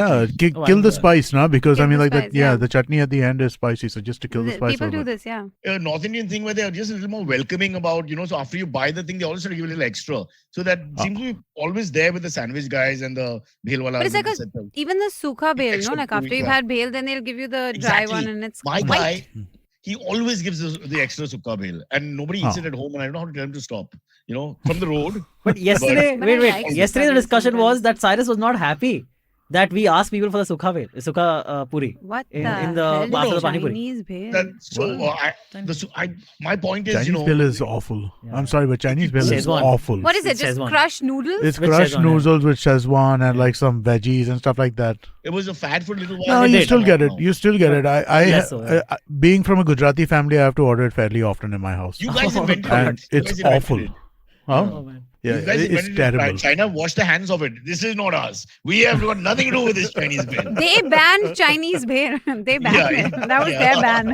Yeah, Oh, kill the yeah. spice, no? Because Kill I mean, the like spice, that. Yeah, yeah. the chutney at the end is spicy, so just to kill the spice. People a do little bit. this, yeah. A North Indian thing where they're just a little more welcoming about, so after you buy the thing, they always try to give you a little extra. So that seems to be always there with the sandwich guys and the bhel walas. But it's like even the sukha bhel, Extra like after puri, you've yeah. had bhel, then they'll give you the dry Exactly. one, and it's My quite. guy, he always gives the extra sukha bhel, and nobody eats it at home, and I don't know how to tell him to stop. From the road. But yesterday, But I like yesterday sukha the bhel discussion sometimes. was that Cyrus was not happy that we asked people for the sukha puri. What In- the in the- hell after is the pani puri. Chinese bhel? My point is, Chinese bill is awful. Yeah. I'm sorry, but Chinese bill is Szechuan. awful. What is it? It's Just Szechuan. crushed noodles? It's With crushed Szechuan, yeah. noodles with Szechuan and like some veggies and stuff like that. it was a fad for a little while. No, it you did. still get it. No. You still get it. Less so, yeah. Being from a Gujarati family, I have to order it fairly often in my house. You guys invented And it. You it's guys invented awful. it. Huh? Oh, man. Yeah, You guys it's invented it. terrible. China, wash the hands of it. This is not us. We have got nothing to do with this Chinese bill. They banned Chinese bhel. They banned Yeah, it. That was their ban.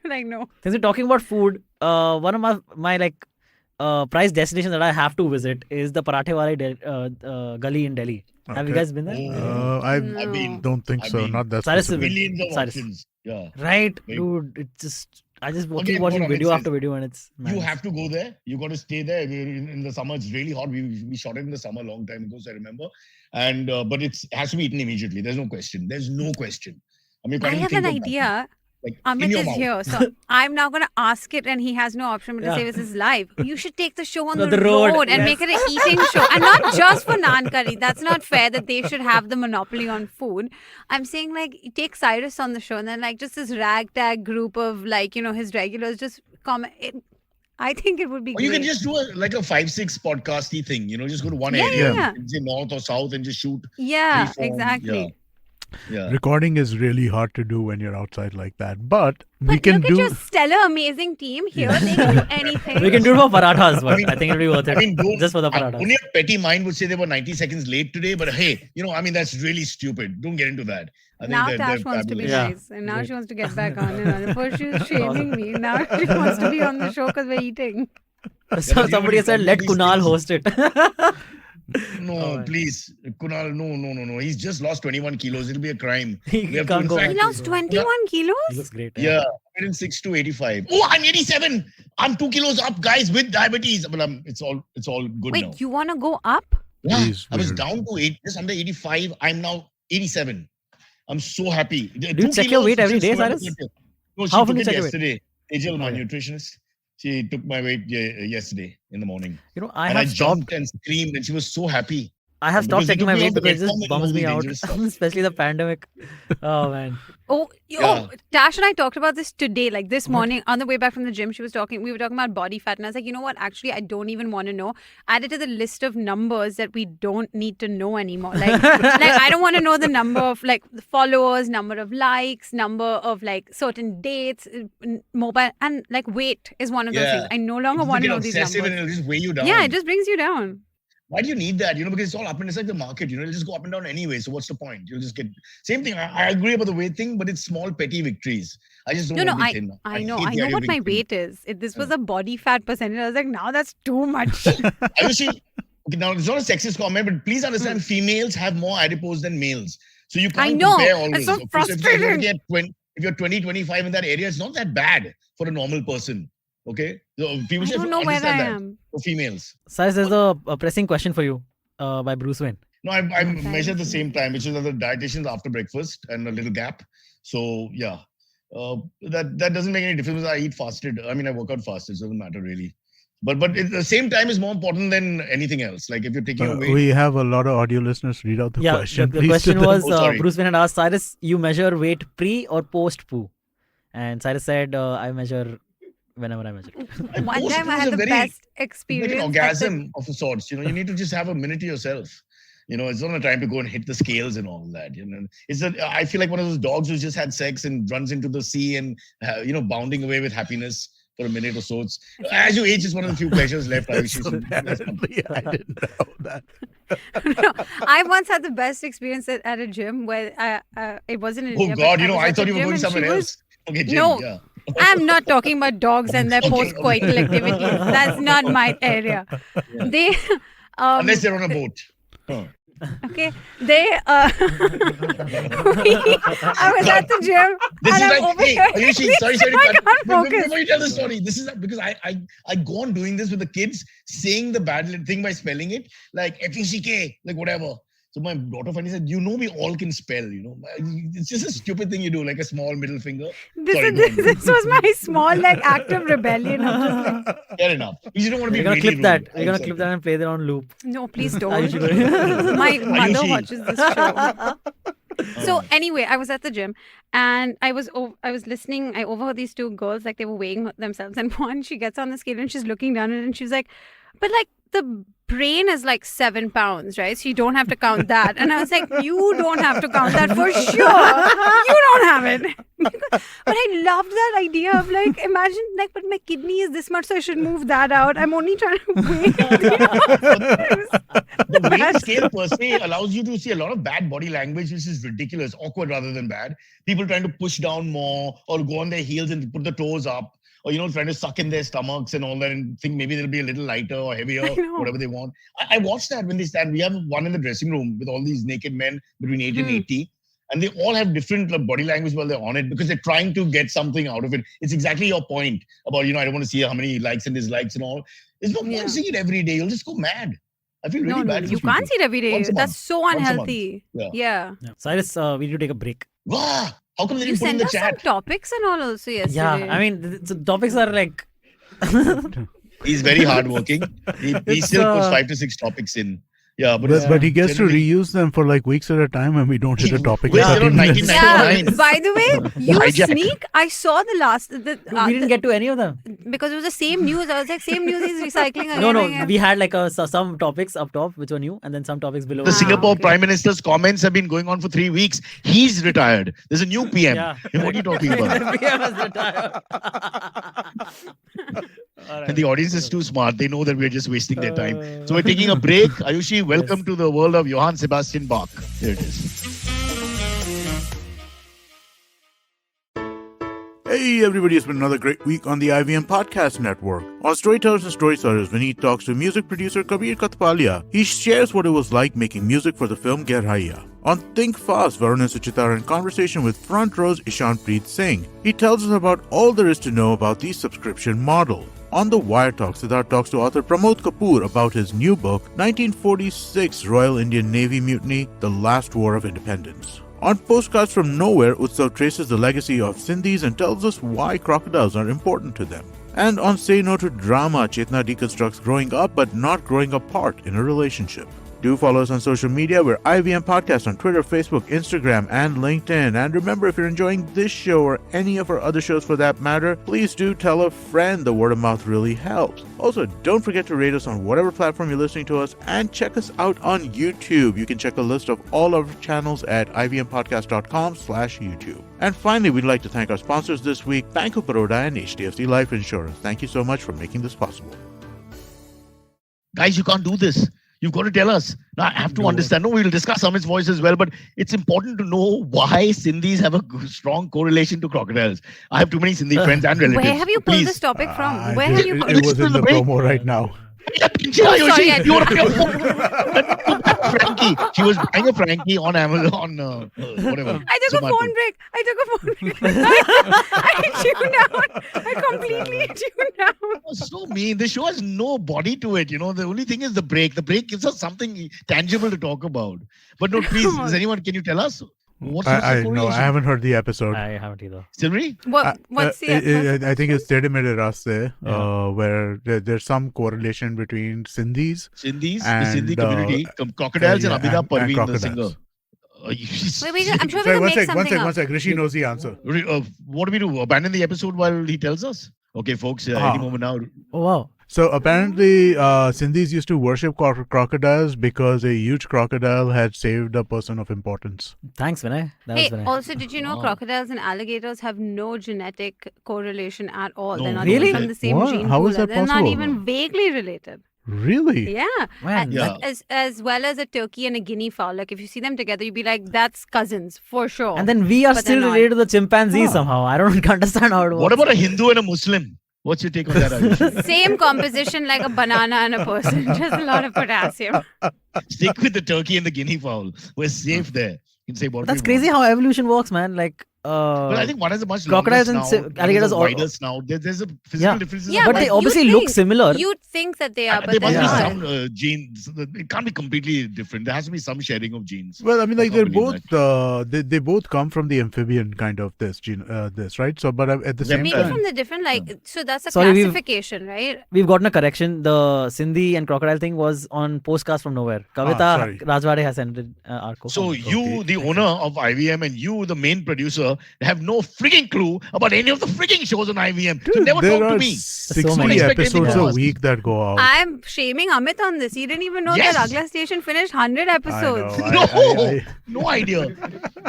Like, no. Since we're talking about food, one of my prize destination that I have to visit is the Parathe Wale gully in Delhi. Have you Okay. guys been there? I No. don't think I so. mean, Not that Cyrus is specific. Millions of Cyrus. options. Yeah. Right, Right. dude. I just keep Again, watching what Amit video says, after video, and it's You madness. have to go there. You got to stay there. In the summer, it's really hot. We shot it in the summer a long time ago, so I remember. And but it has to be eaten immediately. There's no question. There's no question. I mean, you I can't have even an think of that. idea. Like, in Amit your is mouth. here, so I'm now going to ask it, and he has no option but to Yeah. say this is live. You should take the show on No, the, the road, road and yes. make it an eating show, and not just for naan curry. That's not fair that they should have the monopoly on food. I'm saying take Cyrus on the show, and then just this ragtag group of his regulars just comment. I think it would be Or you great. can just do a 5-6 podcasty thing. Just go to one Yeah, area, yeah. and say north or south, and just shoot. Yeah, free form. exactly. Yeah. Recording is really hard to do when you're outside like that. But we But can look at your stellar, amazing team here. They can do anything. We can do it for parathas, but I mean- I think it'll be worth it. I mean, just for the only parathas. a petty mind would say they were 90 seconds late today, but hey, that's really stupid. Don't get into that. I think Now they're Tash wants to be fabulous. Yeah. nice, and now Great. she wants to get back on it. Before she was shaming me, now she wants to be on the show because we're eating. So but somebody you said, know, let these Kunal things- host it. No, Oh, man. please. Kunal, no. He's just lost 21 kilos. It'll be a crime. He We have to, can't in go fact- He back. lost 21 He kilos? looks great. Yeah, 106 to 85. Oh, I'm 87. I'm 2 kilos up, guys, with diabetes. But it's all good now. Wait, you want to go up? Yeah, Please, I was weird. down to just under 85. I'm now 87. I'm so happy. Do you check your weight every day, Cyrus? No, she How often took you it check your weight? yesterday. Angel, my Okay. nutritionist. She took my weight yesterday in the morning. I and I have stopped. jumped and screamed, and she was so happy. I have because stopped they checking took my me weight out the because it platform just and bums all me the out, dangerous stuff. especially the pandemic. Oh man. Yeah. Tash and I talked about this today, this morning on the way back from the gym. We were talking about body fat, and I was like, you know what? Actually, I don't even want to know. Add it to the list of numbers that we don't need to know anymore. I don't want to know the number of the followers, number of likes, number of certain dates, mobile, and weight is one of those Yeah. things. I no longer You want to get know these obsessive numbers. and it'll just weigh you down. Yeah, it just brings you down. Why do you need that? Because it's all up and it's like the market. It'll just go up and down anyway. So what's the point? You'll just get same thing. I agree about the weight thing, but it's small petty victories. I just don't No, want to be thin. I know hate the idea what of my being thin. weight is. This was a body fat percentage. I was like, now that's too much. Ayushi, okay, now it's not a sexist comment, but please understand females have more adipose than males. So you can't know. compare It's always. so Okay, so frustrating. if you're 20, 25 in that area, it's not that bad for a normal person. Okay? So people I should don't know where I understand that am. for females. Cyrus, there's a pressing question for you by Bruce Wayne. No, I thank measure at the you. same time, which is the dietitians after breakfast and a little gap. So yeah, that doesn't make any difference. I eat fasted. I mean, I work out fasted, so it doesn't matter really. But at the same time is more important than anything else. Like if you're taking away, We have a lot of audio listeners. Read out the Yeah, question. the please, question to them. was Oh, sorry. Bruce Wayne had asked Cyrus, you measure weight pre or post poo? And Cyrus said, I measure whenever I measure. And One post time I is had a the very- best like experience. an at the- orgasm of sorts. You need to just have a minute to yourself. It's not a time to go and hit the scales and all that. I feel like one of those dogs who just had sex and runs into the sea and bounding away with happiness. for a minute or so. It's, as you age, it's one of the few pleasures left. Ayushi. So apparently, I didn't know that. No, I once had the best experience at a gym where it wasn't in Oh India. God, but was I at thought the you were gym going and somewhere she else. Okay, Jim, No. yeah. I'm not talking about dogs and their Okay, post-coital okay. activities. That's not my area. Yeah. They, Unless they're on a boat. Huh. okay, they. I was at the gym This and is I'm like, over hey, here. Ayushi, sorry to I cut. can't focus. Before you tell the story, this is because I go on doing this with the kids, saying the bad thing by spelling it, like FUCK, like whatever. So my daughter finally said, we all can spell, It's just a stupid thing you do, like a small middle finger. Sorry, go on. This was my small act of rebellion. I'm just like, Fair enough. You just don't want to We're be gonna really clip rude. that. We're I'm gonna sorry. clip that and play that on loop. no, please Ayushi don't. going- My mother Ayushi. watches this show. So anyway, I was at the gym and I was listening. I overheard these two girls, like they were weighing themselves, and one, she gets on the scale and she's looking down at it and she's like, but like the brain is like 7 pounds, right? So you don't have to count that. And I was like, you don't have to count that for sure. You don't have it. But I loved that idea of like, imagine like, but my kidney is this much, so I should move that out. I'm only trying to weigh. The weight scale per se allows you to see a lot of bad body language, which is ridiculous, awkward rather than bad. People trying to push down more or go on their heels and put the toes up. Or, trying to suck in their stomachs and all that and think maybe they'll be a little lighter or heavier, whatever they want. I watched that when they stand. We have one in the dressing room with all these naked men between 8 and 80. And they all have different body language while they're on it because they're trying to get something out of it. It's exactly your point about, I don't want to see how many likes and dislikes and all. There's no point seeing it every day. You'll just go mad. I feel really bad for you people. can't see it every day. Once a month. That's so Once a month. unhealthy. Yeah. Cyrus, we need to take a break. Wow. How come they You didn't put in sent the us some chat? topics and all also yesterday. Yeah, I mean, the topics are like. He's very hardworking. He It's, still puts 5 to 6 topics in. Yeah, But he gets to generally- reuse them for like weeks at a time when we don't hit a topic. in Well, 30 minutes. 1999. Yeah. By the way, you Hijack. sneak. I saw the last. we didn't get to any of them. Because it was the same news. I was like, same news is recycling again. No, again. we had like some topics up top which were new, and then some topics below. The Singapore okay. Prime Minister's comments have been going on for 3 weeks. He's retired. There's a new PM. Yeah. And what are you talking about? PM has retired. All right. And the audience is too smart. They know that we're just wasting their time. So we're taking a break. Ayushi, welcome to the world of Johann Sebastian Bach. Here it is. Hey everybody, it's been another great week on the IVM Podcast Network. On Storytellers and Storytellers, Vineet talks to music producer Kabir Katpalia. He shares what it was like making music for the film Gerhaiya. On Think Fast, Varun and Suchita are in conversation with Front Row's Ishanpreet Singh. He tells us about all there is to know about the subscription model. On The Wire Talk, Siddharth talks to author Pramod Kapoor about his new book, 1946 Royal Indian Navy Mutiny, The Last War of Independence. On Postcards from Nowhere, Utsav traces the legacy of Sindhis and tells us why crocodiles are important to them. And on Say No to Drama, Chetna deconstructs growing up but not growing apart in a relationship. Do follow us on social media. We're IVM Podcast on Twitter, Facebook, Instagram, and LinkedIn. And remember, if you're enjoying this show or any of our other shows for that matter, please do tell a friend. The word of mouth really helps. Also, don't forget to rate us on whatever platform you're listening to us and check us out on YouTube. You can check a list of all our channels at ivmpodcast.com/YouTube. And finally, we'd like to thank our sponsors this week, Bank of Baroda and HDFC Life Insurance. Thank you so much for making this possible. Guys, you can't do this. You've got to tell us. Now, I have to understand. No, we'll discuss Amit's voice as well, but it's important to know why Sindhis have a strong correlation to crocodiles. I have too many Sindhi friends and relatives. Where have you pulled Please. this topic from? I Where did- have you pulled It was in the break. promo right now. sorry, I- You were Frankie. She was buying a Frankie on Amazon, whatever. I took a Zomato. phone break. I tuned out. I completely tuned out. Oh, so mean. The show has no body to it. The only thing is the break. The break gives us something tangible to talk about. But no, please, can you tell us? What's I the no, I haven't heard the episode. I haven't either. Silvery? What's the I think it's Tere Mere Raste, where there's some correlation between Sindhis. Sindhis, And, the Sindhi community, crocodiles yeah, and Abhida and Parveen, the crocodiles. singer. Wait, I'm sure we Sorry, can one make sec, something up. one sec. Rishi knows the answer. What do we do? Abandon the episode while he tells us? Okay, folks, any moment now. Oh wow. So apparently, Sindhis used to worship crocodiles because a huge crocodile had saved a person of importance. Thanks, Vinay. That Hey, was Vinay. also, did you know Wow. crocodiles and alligators have no genetic correlation at all? No, They're not really? even from the same What? gene How pool. is that They're not possible? even vaguely related. Really? Yeah. Man, Yeah. As well as a turkey and a guinea fowl. Like if you see them together, you'd be like, that's cousins for sure. and then we are But still they're not. related to the chimpanzee Huh. somehow. I don't understand how it works. What about a Hindu and a Muslim? What's your take on that, Ayushi? Same composition like a banana and a person, just a lot of potassium. Stick with the turkey and the guinea fowl. We're safe there. You can say what That's we crazy want. how evolution works, man. Like, But I think one has a much crocodiles longer and snout, one has alligators a all- wider snout. There's a physical Yeah. differences. Yeah, of but but they life. obviously you'd look think- similar. You'd think that they are, There but must they're be Yeah. not. some genes. It can't be completely different. There has to be some sharing of genes. Well, I mean, I like can't they're believe both they both come from the amphibian kind of this, right? So, but at the same Maybe time, from the different, like, so that's a Sorry, we've- classification, right? We've gotten a correction. The Sindhi and crocodile thing was on Postcast from Nowhere. Kavita sorry. Rajwade has sent it. Our So co-founder. you, Okay, the owner of IVM, and you, the main producer, have no frigging clue about any of the frigging shows on IVM. So dude, never there talk to are me. 60 many. Expect anything episodes from a us. week that go out. I'm shaming Amit on this. He didn't even know Yes. that Agla Station finished 100 episodes. I No, know. no idea.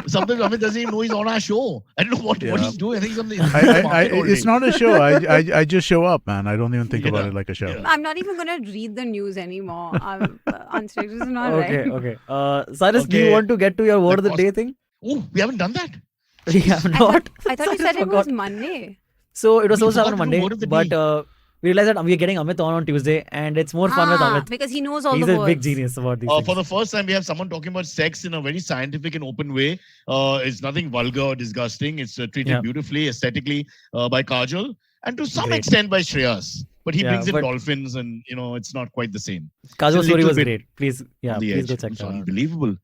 Sometimes Amit doesn't even know he's on our show. I don't know what Yeah. he's doing. I think something. It's not a show. I just show up, man. I don't even think about Yeah. it like a show. Yeah. I'm not even going to read the news anymore. Unstrict is not Okay, right. okay. Cyrus, do you Okay. want to get to your word of the cost- day thing? Oh, we haven't done that. We have I not. thought you Cyrus said it was forgot. Monday. So it was We supposed to happen on forgot to do Monday, word of the but day. we realized that we are getting Amit on Tuesday, and it's more fun with Amit. Because he knows all He's the a words. big genius about these things. For the first time, we have someone talking about sex in a very scientific and open way. It's nothing vulgar or disgusting. It's treated Yeah. beautifully, aesthetically by Kajal, and to some Great. extent by Shreyas. But he Yeah, brings in but- dolphins, and it's not quite the same. Kajal's a story little was bit great. Please, yeah, on the please edge. go check It's that out. unbelievable.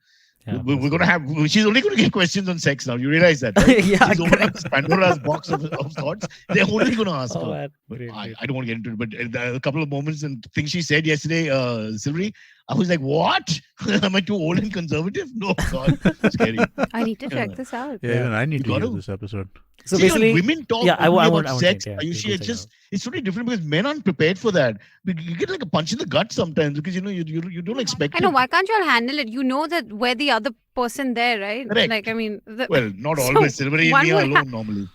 Yeah, We're gonna have. She's only gonna get questions on sex now. You realize that? Right? Yeah, She's opened up this Pandora's box of thoughts. They're only gonna ask Oh, her. man. But Great, I, great. I don't want to get into it, but a couple of moments and things she said yesterday, Silvery, I was like, what? Am I too old and conservative? No, God, scary. I need to check Yeah. this out. Yeah, even I need You to hear gotta. this episode. So See, basically, when women talk yeah, I openly won't- about I won't sex, check, yeah, Ayushi, please it's go just it's really different because men aren't prepared for that. You get like a punch in the gut sometimes because you don't expect I know. it. Why can't you all handle it? You know that we're the other person there, right? Correct. Like, I mean, Well, not So, always. Silvery and one me are would alone normally.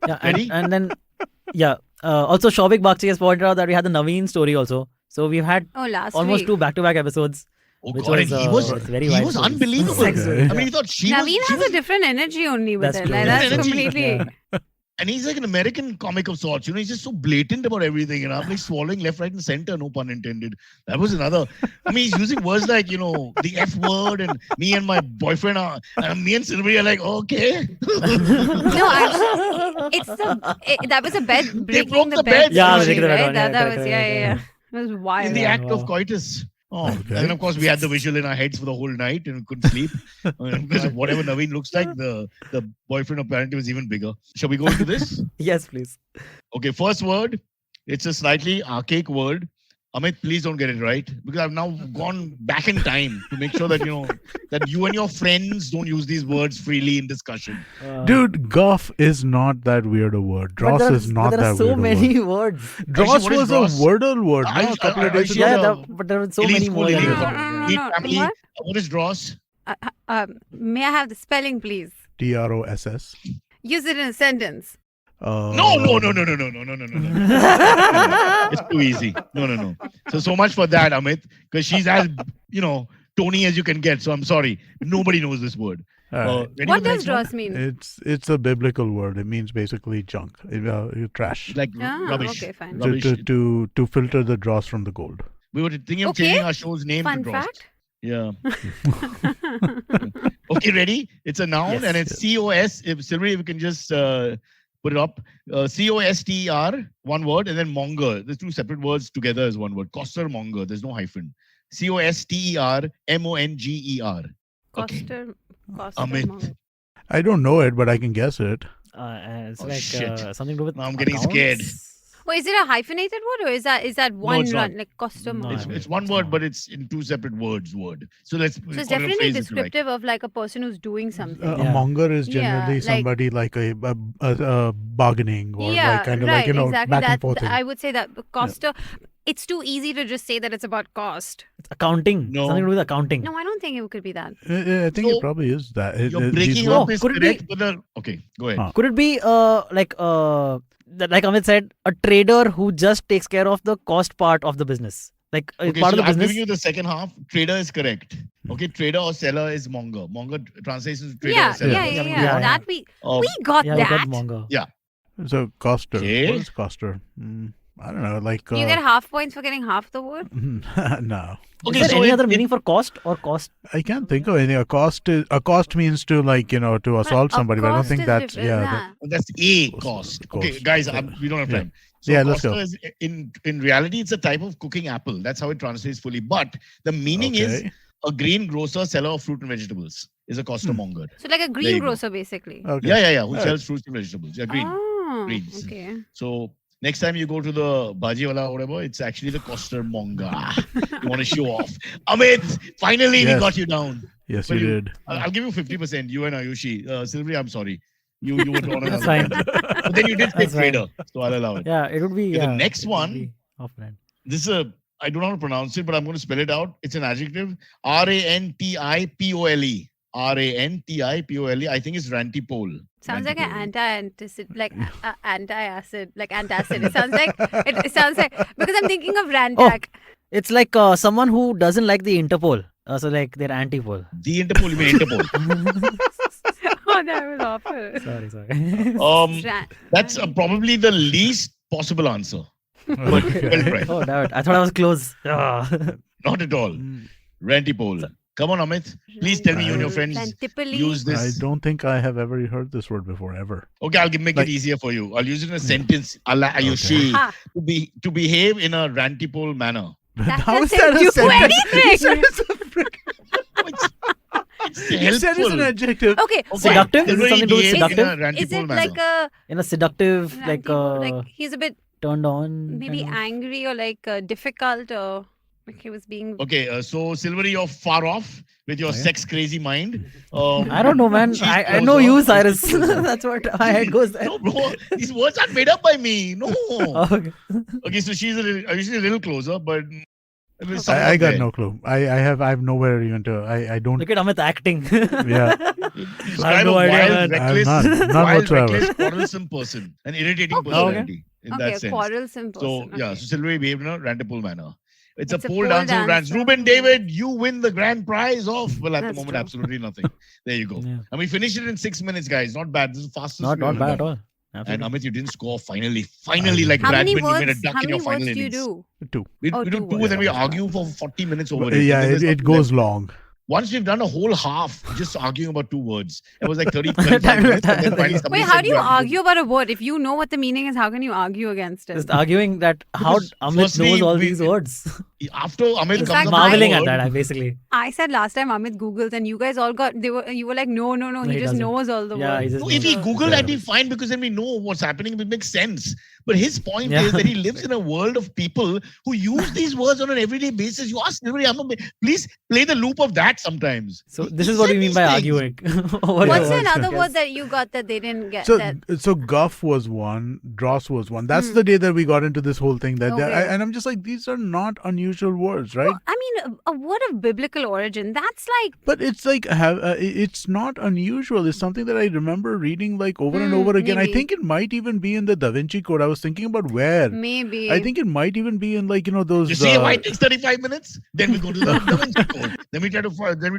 yeah, Ready? and then yeah. Also, Shobik Bakshi has pointed out that we had the Naveen story also. So we've had last almost week. 2 back-to-back episodes. Oh Which God, was, and he was very he wild was stories. unbelievable. Sex stories, I mean, he thought she Naveen was, has a different energy only with That's it. true. Like, Yeah. that's Energy. completely. Yeah. and he's like an American comic of sorts. He's just so blatant about everything, and I'm like swallowing left, right, and center. No pun intended. That was another. I mean, he's using words like the F word, and me and my boyfriend are, and me and Silvery are like, okay. No, that was a bed breaking broke the the bed. bed. Yeah, story, breaking the bed right? down, yeah, That correct, was correct, yeah. It was wild. in the Yeah, act of wow. coitus. Oh, Okay. and of course we had the visual in our heads for the whole night and couldn't sleep because of whatever Naveen looks like. The boyfriend apparently was even bigger. Shall we go into this? Yes, please. Okay, first word. It's a slightly archaic word. Amit, please don't get it right because I've now gone back in time to make sure that that you and your friends don't use these words freely in discussion. Dude, guff is not that weird a word. Dross is not there that are so weird a many word. words. Dross what is was dross? a wordle word, I- no? A couple of I- days I- ago. Yeah, but there are so Elite many school, more. elite than school. that. Elite no, family. what? What is dross? May I have the spelling, please? TROSS. Use it in a sentence. No. It's too easy. No. So much for that, Amit, because she's as Tony as you can get. So I'm sorry, nobody knows this word. Alright. Ready What for the does next one? dross mean? It's a biblical word. It means basically junk, trash. Like Ah, rubbish. okay, fine. Rubbish. To filter the dross from the gold. We were thinking of Okay. changing our show's name Fun to dross. fact. Yeah. Okay, ready? It's a noun Yes. and it's COS. If Silvery, if you can just put it up. COSTER, one word, and then monger. There's 2 separate words together as one word. Costermonger. There's no hyphen. COSTER MONGER. Okay. Coster Amit. Mongo. I don't know it, but I can guess it. It's Oh, like shit. something to do with. Now I'm getting accounts? scared. Oh, is it a hyphenated word or is that one it's not. run like custom? No, word? I mean, It's one word, but it's in two separate words. So let's So call it's it a definitely phrase if you like. descriptive of like a person who's doing something. A Yeah. monger is Yeah, generally like- somebody like a bargaining or yeah, like kind of right, like, you know, exactly. back and That forth thing. I would say that coster. It's too easy to just say that it's about cost. It's accounting. No. Something to do with accounting. No, I don't think it could be that. I think So, it probably is that. You're these breaking words- up is could it be- correct, but okay, go ahead. Huh. Could it be like Amit said, a trader who just takes care of the cost part of the business? Like Okay, part so of the I'm business. giving you the second half. Trader is correct. Okay, trader or seller is monger. Monger translates to trader Yeah, or seller. Yeah. That we got Yeah, that. you got monger. So coster. Okay. What is coster? I don't know. Like You get half points for getting half the word. no. Okay, Is there so any other meaning for cost or cost? I can't think of anything. A cost means to like, you know, to assault a somebody. But I don't cost think is that's different, that- that's a Cost, cost. cost. Okay, guys, Yeah. we don't have Yeah. time. So Yeah, let's coster go. is in reality, it's a type of cooking apple. That's how it translates fully. But the meaning is Okay. a greengrocer, seller of fruit and vegetables is a costermonger. So like a There you greengrocer, basically. Okay. Yeah. Who Alright. sells fruits and vegetables? Yeah, green. Oh, Greens. okay. So next time you go to the bhaji wala or whatever, it's actually the costermonger. You want to show off. Amit, finally we Yes. got you down. Yes, Well, you you- did. I'll give you 50%. You and Ayushi. Silvery, I'm sorry. You would want That's fine. But then you did say That's fine. trader, so I'll allow it. Yeah, it would be. Okay, the Yeah, next it would one- be off-brand. This is I don't know how to pronounce it, but I'm going to spell it out. It's an adjective. Rantipole. Rantipole. I think it's rantipole. Sounds like an Rantipole. antacid, like anti-acid, like antacid. It sounds like it sounds like because I'm thinking of Rantac. It's like someone who doesn't like the Interpol. So like they're anti-pol. The Interpol, you mean Interpol. Oh, that was awful. Sorry. That's probably the least possible answer. But Okay. well tried. Oh, damn it. I thought I was close. Ah. Not at all. Mm. Rantipole. Come on, Amit. Please tell me you and your friends Rantipoli. use I this. don't think I have ever heard this word before, ever. Okay, I'll make Like- it easier for you. I'll use it in a sentence. Allah Ayushi. Ha, To behave in a rantipole manner. that How is doesn't that a do sentence? anything. You said it's a frick- It's you said it's an helpful. adjective. Okay, Okay, Seductive? Is it Silvery something to do with behaves in a seductive? rantipole is it manner. like a In a seductive, like like he's a bit turned on. maybe kind of? angry or like difficult or like he was being Okay, so Silvery, you're far off with your Oh, yeah? sex crazy mind. I don't know, man. She's I know you, closer. Cyrus. That's what my head goes there. No, bro, these words are made up by me. No. Okay. Okay, so she's usually a little closer, but there's I something got there. no clue. I have nowhere even to. I don't. Look at Amit acting. Yeah. Describe no a idea, wild, man. I have reckless, none wild, whatsoever. reckless, quarrelsome person, an irritating Okay. personality in okay, that sense. quarrelsome person. So yeah, okay. so Silvery behaved in a rantipole manner. It's a It's a pole pole dancer who rants. dancer. Ruben David, you win the grand prize of well at the That's moment true. absolutely nothing. There you go. Yeah. And we finished it in 6 minutes, guys. Not bad. This is the fastest. Not we've ever bad at done. all. And Absolutely. Amit, you didn't score finally. Finally, like How many Bradman, you made a words? duck How in many your final words do you innings. do? Two. We Oh, do two two, and then we words. argue for 40 minutes over it. Yeah, and there's it nothing goes left. long. Once we've done a whole half just arguing about 2 words. It was like 30, Time 35 to minutes. And then time. finally somebody Wait, how said, do you "Yeah, argue about a word? If you know what the meaning is, how can you argue against it? Just arguing that how Because Amit firstly, knows all we- these words. After Amit In comes fact, up with a Marveling at word, that, I basically. I said last time Amit Googled and you guys all got you were like no, No, he he just doesn't. knows all the Yeah, he words. just No, if he knows. Googled Yeah. that, we fine because then we know what's happening. It makes sense. But his point Yeah. is that he lives in a world of people who use these words on an everyday basis. You ask Silvery, please play the loop of that sometimes. So He this is what said we mean these by things. arguing. Over What's your words. another Yes. word that you got that they didn't get? So that so guff was one, dross was one. That's the day that we got into this whole thing. Okay. And I'm just like, these are not unusual words, right? Well, I mean, a word of biblical origin. That's like But it's like it's not unusual. It's something that I remember reading like over and over again. maybe. I think it might even be in the Da Vinci Code. I was thinking about where. maybe. I think it might even be in like those. You see why it takes 35 minutes? Then we go to the Da Vinci Code. Then we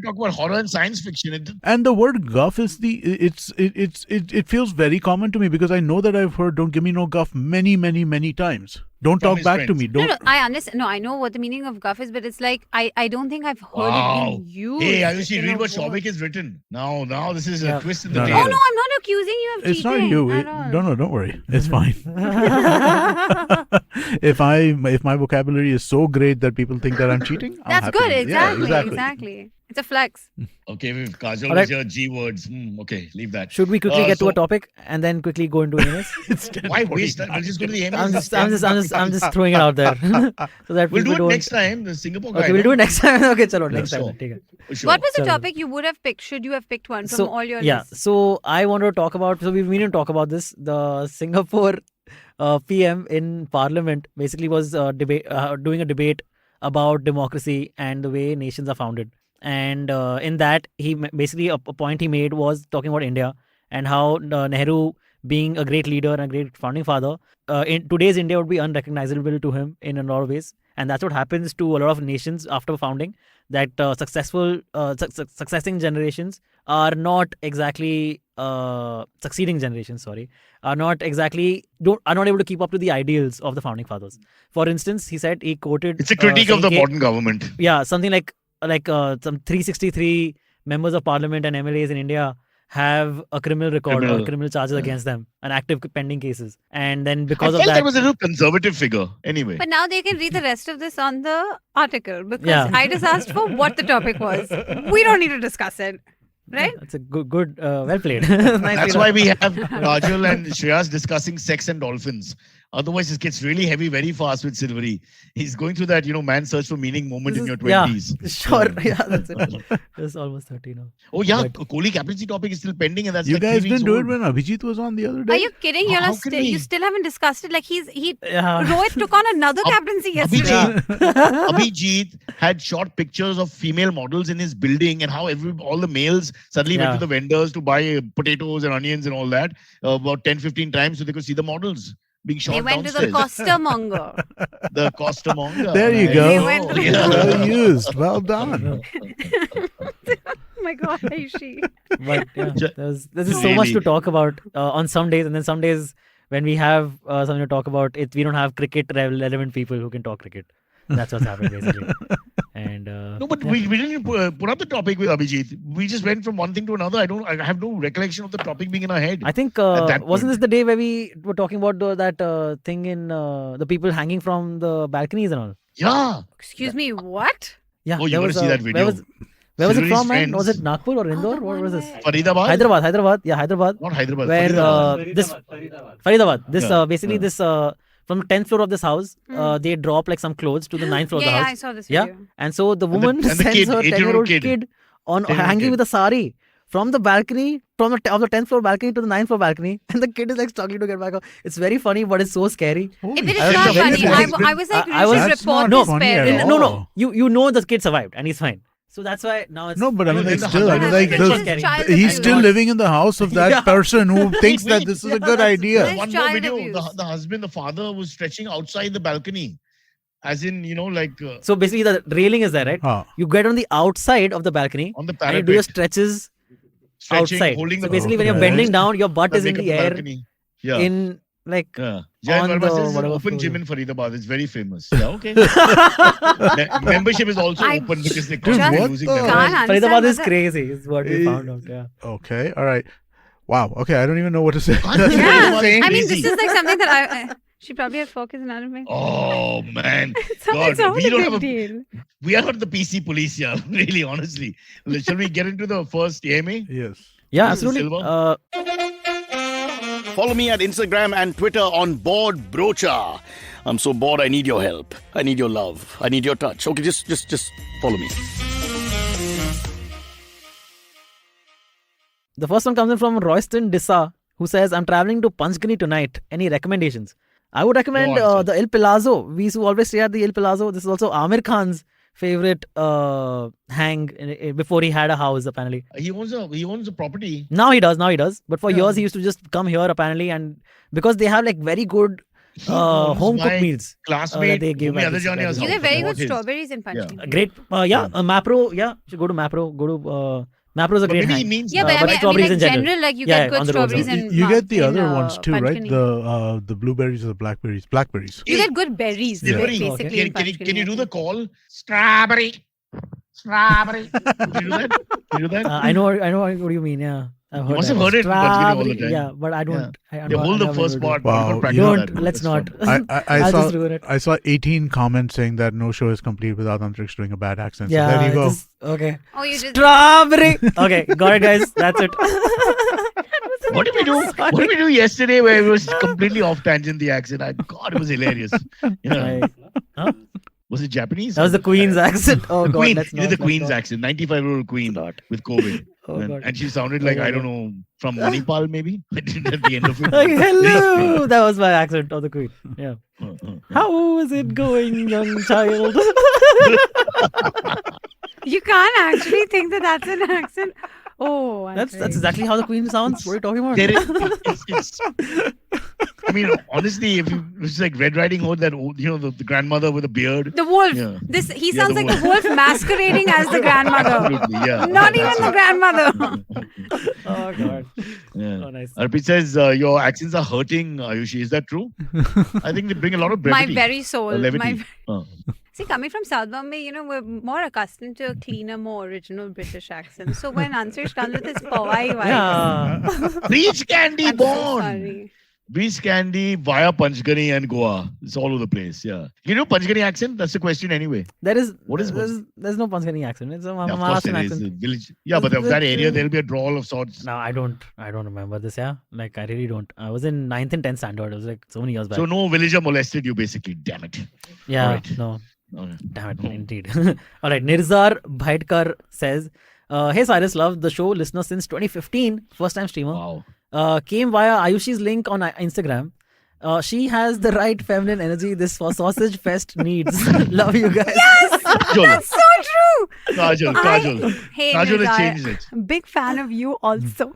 talk about horror and science fiction. And the word guff is it feels very common to me because I know that I've heard "Don't give me no guff" many times. Don't From talk his back to friends. me. no, Don't. I understand. No, I know what the meaning of guff is, but it's like I don't think I've heard it Wow. being used. Hey, Ayushi, in read a what word. Shobik has written. Now this is Yeah. a twist in the No, tale. Oh no, I'm not accusing you of It's cheating. not you. at all. No, don't worry. It's fine. If my vocabulary is so great that people think that I'm cheating, I'm That's happy. good. Yeah, Exactly. exactly. Exactly. It's a flex. Okay, if Kajal Alright. was your G words. Okay, leave that. Should we quickly get to so- a topic and then quickly go into AMS? It's Why waste time? We'll just go to the I'm AMS. just throwing it out there so that We'll people do it don't. next time. The Singapore guy. Okay, we'll do it next time. Okay, chalo, next sure. time. Take it. For sure. What was the Chalo. topic you would have picked? Should you have picked one from all your lists? So I want to talk about. So we've been to talk about this. The Singapore PM in Parliament basically was doing a debate about democracy and the way nations are founded. And in that, he basically a point he made was talking about India and how Nehru, being a great leader and a great founding father, in today's India would be unrecognizable to him in a lot of ways. And that's what happens to a lot of nations after founding. That succeeding generations are not exactly succeeding generations. Sorry, are not able to keep up to the ideals of the founding fathers. For instance, he quoted. It's a critique of the saying, modern government. Yeah, something like some 363 members of parliament and MLAs in India have a criminal record or criminal charges against them and active pending cases. And then because I of felt that, was a little conservative figure. Anyway. But now they can read the rest of this on the article because Yeah. I just asked for what the topic was. We don't need to discuss it. Right? That's a good, well played. That's why we have Kajal and Shreyas discussing sex and dolphins. Otherwise, it gets really heavy very fast with Silvery. He's going through that, man search for meaning moment in your 20s. Sure. Yeah, that's it. It's almost 30 now. Oh, yeah. But- Kohli captaincy topic is still pending, and that's You like guys 3 weeks didn't do it old. when Abhijit was on the other day? Are you kidding? How can we? You still haven't discussed it. Like he Yeah. Rohit took on another captaincy yesterday. Abhijit had shot pictures of female models in his building and how all the males suddenly went Yeah. to the vendors to buy potatoes and onions and all that about 10-15 times so they could see the models being shot They went downstairs. to the costermonger. The costermonger. There you Right. go. They went to- Yeah. Well used. Well done. Oh my God, Ayushi. But yeah, Ju- there's so much to Really. talk about on some days, and then some days when we have something to talk about, we don't have cricket relevant people who can talk cricket. That's what's happened basically. And No, but we didn't put up the topic with Abhijit. We just went from one thing to another. I have no recollection of the topic being in our head. I think that wasn't point. this the day where we were talking about that thing in the people hanging from the balconies and all? Yeah. Excuse me, what? Yeah. Oh, you there gotta was, see that video. Where was it Silvery's from, man? Was friends. it Nagpur or Indore? the What one was this? where- Faridabad? Hyderabad. Yeah, Hyderabad. Not Hyderabad. Where Faridabad. this Faridabad. This Yeah. basically Yeah. this from the 10th floor of this house, they drop like some clothes to the 9th floor of the Yeah, I house. saw this Yeah. video. And so the woman and the sends kid, her 8-year-old 10-year-old kid on 10-year-old hanging kid. with a sari from the balcony, of the 10th floor balcony to the 9th floor balcony, and the kid is like struggling to get back up. It's very funny, but it's so scary. If it is I not think funny, it's I was like, I you was- should That's report not this funny at parent. all. No, you know the kid survived and he's fine. So that's why now it's No, but I mean, No, like, then still, I mean, the like, husband was is scary. child he's abuse. still living in the house of that Yeah. person who thinks that wait. this is a Yeah, good that's- idea. There's One more child video. abuse. The husband, the father was stretching outside the balcony. As in, like So basically the railing is there, right? Huh. You get on the outside of the balcony on the and you parapet. do your stretches stretching, outside. holding So the basically when you're Okay. bending down, your butt is in make the up air balcony. Yeah. in like Yeah. Jayan on Verma the says it's an whatever open floor, gym yeah. in Faridabad. It's very famous. Yeah, okay. Membership is also I open because they Dude, can't what losing the- them. Can't understand Faridabad is whether- crazy, is what we Eh, found out. Yeah. Okay. All right. Wow. Okay. I don't even know what to say. Can't That's you Yeah, Faridabad insane. is I mean, crazy. this is like something that she probably had focus in anime. Oh man, So God, it's not we a don't big have a. deal. We are not the PC police here. Really, honestly. Shall we get into the first AMA? Yes. Yeah, This is absolutely. Silver. Follow me at Instagram and Twitter on Bored Brocha. I'm so bored, I need your help. I need your love. I need your touch. Okay, just follow me. The first one comes in from Royston Dissa, who says, I'm traveling to Panchgani tonight. Any recommendations? I would recommend No answer. the El Palazzo. We used to always stay at the El Palazzo. This is also Amir Khan's favorite hang before he had a house, apparently. He owns a property. Now he does. But for Yeah. years, he used to just come here, apparently. And because they have like very good owns home my cooked meals. Classmate, they give Bhumi at this Adajania's place. You house. get very What good his? strawberries in Panchgani. Great. Mapro. Yeah, you should go to Mapro. Go to Mapro is a But great maybe he hang. means Yeah, Uh, but but I mean, strawberries like in general. general, like you Yeah, get good on the roads strawberries also. in You get the in, other ones too, right? Panchgani. The blueberries or the blackberries. Blackberries. You get good berries, Silvery. basically. in Can you Panchgani, do I the think. call? Strawberry. Can you do that? Can you do that? I know what you mean. Yeah, I've You must have that. heard it in Panchgani all the Strawberry. time. Yeah, but I don't. Yeah, hold the first part. Wow, Don't practice you know- that. Don't. Let's That's not. fun. I I'll saw just ruin it. I saw 18 comments saying that no show is complete without Antariksh doing a bad accent. So Yeah. there you go. Okay. Oh, you just. Strawberry. Okay, got it, guys. That's it. What did we do? What did we do yesterday where it was completely off tangent, the accent? God, it was hilarious. Yeah. Huh? Was it Japanese? That was the Queen's accent. Oh God, Queen. let's He not. did the let's Queen's not. accent, 95-year-old Queen Not. with COVID. Oh God. And she sounded Oh, like, God. I don't know, from Manipal maybe? At the end of it. Like, hello. That was my accent of the Queen. Yeah. Yeah. How is it going, young child? You can't actually think that that's an accent. Oh, That's Antariksh. exactly how the Queen sounds. What are you talking about? There is, I mean, honestly, if you, it's like Red Riding Hood, that old, the grandmother with a beard. The wolf. Yeah. He Yeah, sounds the like the wolf masquerading as the grandmother. Absolutely, yeah. Not even the grandmother. Oh God. Yeah. Oh nice. Arpit says your accents are hurting, Ayushi. Is that true? I think they bring a lot of My brevity. very soul. levity. See, coming from South Bombay, we're more accustomed to a cleaner, more original British accent. So when Antariksh comes with his Powai vibes, Yeah. Beach Candy I'm so born. sorry. Beach Candy via Panchgani and Goa. It's all over the place. Yeah. You know Panchgani accent? That's the question anyway. There is. What is there's no Panchgani accent. It's a Yeah, of course Maharashtrian there is. accent. Village. Yeah, but of that area, there'll be a drawl of sorts. No, I don't remember this. Yeah, like I really don't. I was in 9th and 10th standard. It was like so many years back. So no villager molested you, basically. Damn it. Yeah, Alright. no, Okay. damn it, No. indeed. All right, Nirzar Bhaitkar says, "Hey Cyrus, love the show. Listener since 2015, first time streamer. Wow. Came via Ayushi's link on Instagram. She has the right feminine energy this sausage fest needs. Love you guys. Kajol. That's so true. Kajol. Hey, Kajol has Nirzar, changed it. big fan of you also.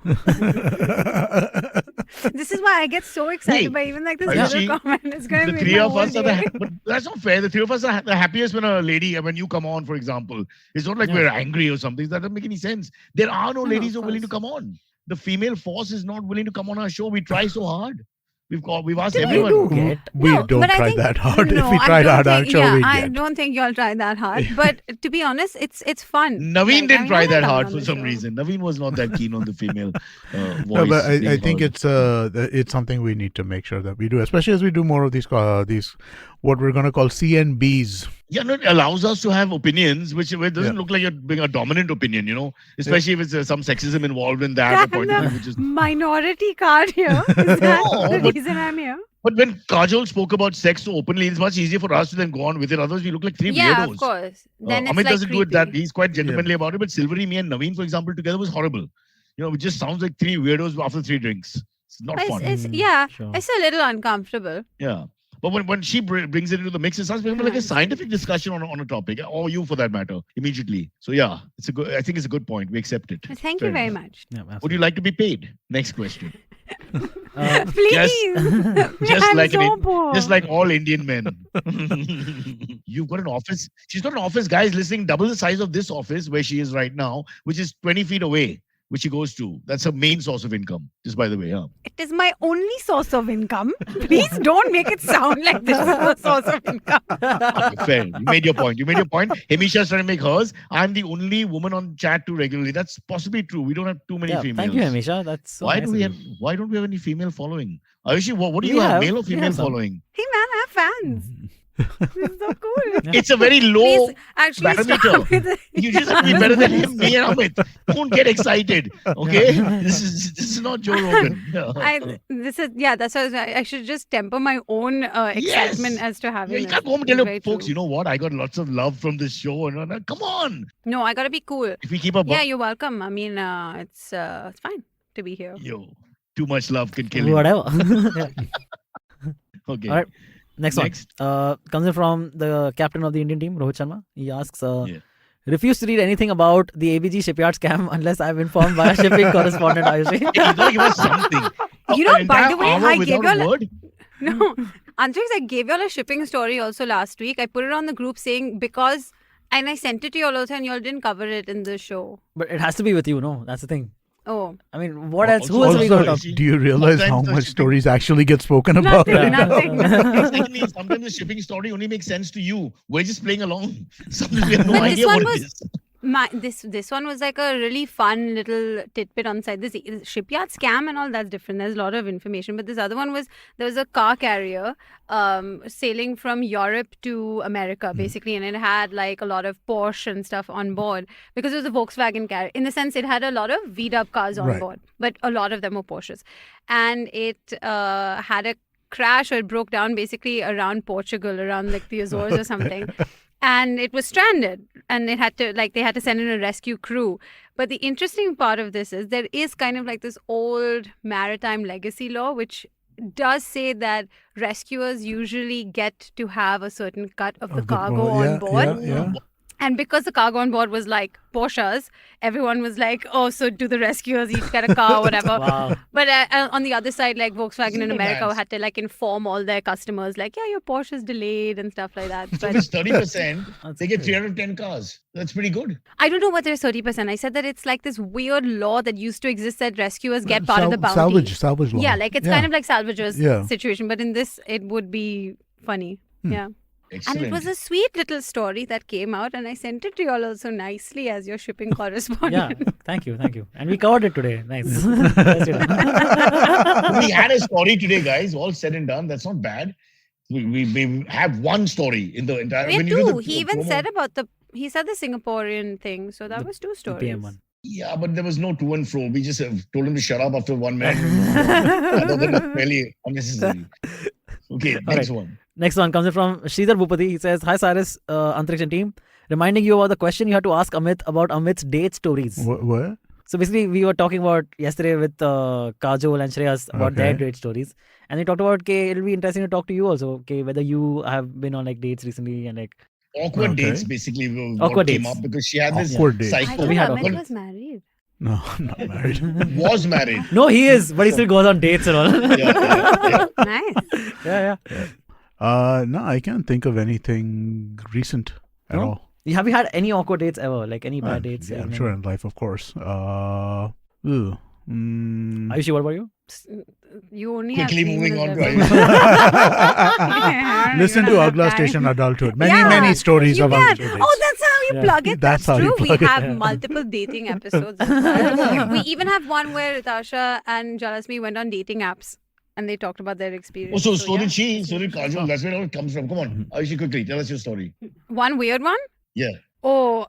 This is why I get so excited Hey, by even like this Ayushi, little comment. It's going to The make three my of whole us are day. but that's not fair. The three of us are the happiest when a lady, when you come on, for example. It's not like Yeah. we're angry or something. That doesn't make any sense. There are no No, ladies of who are willing to course. come on. The female force is not willing to come on our show. We try so hard. We've asked We everyone. do get. We No, don't but I try think- that hard. No, if we I tried don't hard, I'm think- sure yeah, we'd I get. don't think y'all try that hard. But to be honest, it's fun. Naveen Like, I didn't mean, try I that come hard on for the some show. reason. Naveen was not that keen on the female voice. No, but I being think heard. it's something we need to make sure that we do, especially as we do more of these what we're going to call CNBs. Yeah, no, it allows us to have opinions, which it doesn't Yeah. look like you're being a dominant opinion, especially if it's some sexism involved in that. or I'm point of the view, which is minority card here. Is that No, the but- reason I'm here? But when Kajol spoke about sex so openly, it's much easier for us to then go on with it. Otherwise, we look like three Yeah, weirdos. of course. Then it's Amit like doesn't do it that. creepy. He's quite gentlemanly about it. But Silvery, me, and Naveen, for example, together was horrible. It just sounds like three weirdos after 3 drinks. It's not fun. Yeah, Sure. it's a little uncomfortable. Yeah. But when she brings it into the mix, it starts becoming like a scientific discussion on a topic, or you for that matter, immediately. So yeah, I think it's a good point. We accept it. Thank Fair you very enough. much. Yeah, Would you absolutely. like to be paid? Next question. Please. Just I'm like so poor. just like all Indian men. You've got an office. She's got an office, guys, listening double the size of this office where she is right now, which is 20 feet away, which she goes to. That's her main source of income, just by the way. Huh? It is my only source of income. Please don't make it sound like this is the source of income. Fair. You made your point. Hamisha's trying to make hers. I'm the only woman on chat too regularly. That's possibly true. We don't have too many Yeah, females. thank you, Hamisha. That's so Why nice do of we you. have? Why don't we have any female following? Ayushi, what do We you have? have- Male or we have female some. following? Hey man, I have fans. This is so cool. Yeah. It's a very low. Please, actually, barometer. stop with it. You just have to be better than him, me and Amit. Don't get excited, okay? This is not Joe Rogan. That's why I should just temper my own excitement Yes. as to having Yeah, you it. can't go home and It's tell very your folks, true. you know what? I got lots of love from this show. And come on. No, I gotta be cool. If we keep up, Yeah, you're welcome. I mean, it's fine to be here. yo, too much love can kill you. Whatever. Yeah. Okay. All right. Next Next. one. Comes in from the captain of the Indian team, Rohit Sharma. He asks, Yeah. refuse to read anything about the ABG shipyard scam unless I'm informed by a shipping correspondent, Ayushi. You gotta give us something. You know, An by entire the way, hour I gave without a y'all- word? No, Antariksh, I gave y'all a shipping story also last week. I put it on the group saying because, and I sent it to y'all also, and y'all didn't cover it in the show. But it has to be with you, no? That's the thing. Oh, I mean, what Also- else? Who else are we going to also- talk? Do you realize how Sometimes the much shipping- stories actually get spoken about? nothing, Yeah. nothing. Secondly, sometimes the shipping story only makes sense to you. We're just playing along. Sometimes we have no But this idea one what was- it is. This one was like a really fun little tidbit on the side. This shipyard scam and all, that's different. There's a lot of information. But this other one was, there was a car carrier sailing from Europe to America, basically. And it had like a lot of Porsche and stuff on board because it was a Volkswagen carrier. In the sense, it had a lot of V-dub cars on board, but a lot of them were Porsches. And it had a crash, or it broke down basically around Portugal, around like the Azores or something. And it was stranded, and it had to they had to send in a rescue crew. But the interesting part of this is there is kind of like this old maritime legacy law which does say that rescuers usually get to have a certain cut of the cargo on board. Yeah. And because the cargo on board was like Porsches, everyone was like, oh, so do the rescuers each get a car or whatever. Wow. But on the other side, like Volkswagen in America bad. had to like inform all their customers, like, yeah, your Porsche is delayed and stuff like that. So But if it's 30%, That's they get good. 310 cars. That's pretty good. I don't know whether it's 30%. I said that it's like this weird law that used to exist that rescuers get part of the bounty. Salvage law. Yeah, like it's kind of like salvagers Yeah. situation. But in this, it would be funny. Yeah. Excellent. And it was a sweet little story that came out, and I sent it to you all also nicely as your shipping correspondent. Yeah, thank you. And we covered it today. Nice. Nicely done. We had a story today, guys. All said and done. That's not bad. We have one story in the entire. We had when you do two. the He even promo- said about he said the Singaporean thing, so that was two The stories. PM one. Yeah, but there was no to and fro. We just told him to shut up after 1 minute. Other than that's fairly unnecessary. Okay, next one. Next one comes in from Sridhar Bhupati. He says, "Hi Cyrus, Antariksh and team. Reminding you about the question you had to ask Amit about Amit's date stories." What? So basically, we were talking about yesterday with Kajol and Shreyas about their Okay. date stories, and we talked about, okay, it'll be interesting to talk to you also, okay, whether you have been on like dates recently and like. Awkward Okay. dates basically were Awkward what came dates. up because she had this Awkward dates. I psycho. thought We had Amit awkward- was married. No, I'm not married. was married. No, he is, but he still goes on dates and all. Yeah. Nice. yeah. No, I can't think of anything recent at No? all. Have you had any awkward dates ever? Like any bad dates? Yeah, I'm Anything? sure in life, of course. Ayushi, what about you? You only Quickly have 3 moving on minutes to left. Listen You to don't have Agla time. Station Adulthood. Many, Yeah, many stories You of can. adulthood dates. Oh, that's how you Yeah. plug it. That's That's how you true. plug We it. have multiple dating episodes. as well. We even have one where Tasha and Jalasmi went on dating apps and they talked about their experience. Oh, so yeah. did she. So did Kajol. That's where it all comes from. Come on. Ayushi, quickly. Tell us your story. One weird one? Yeah. Oh,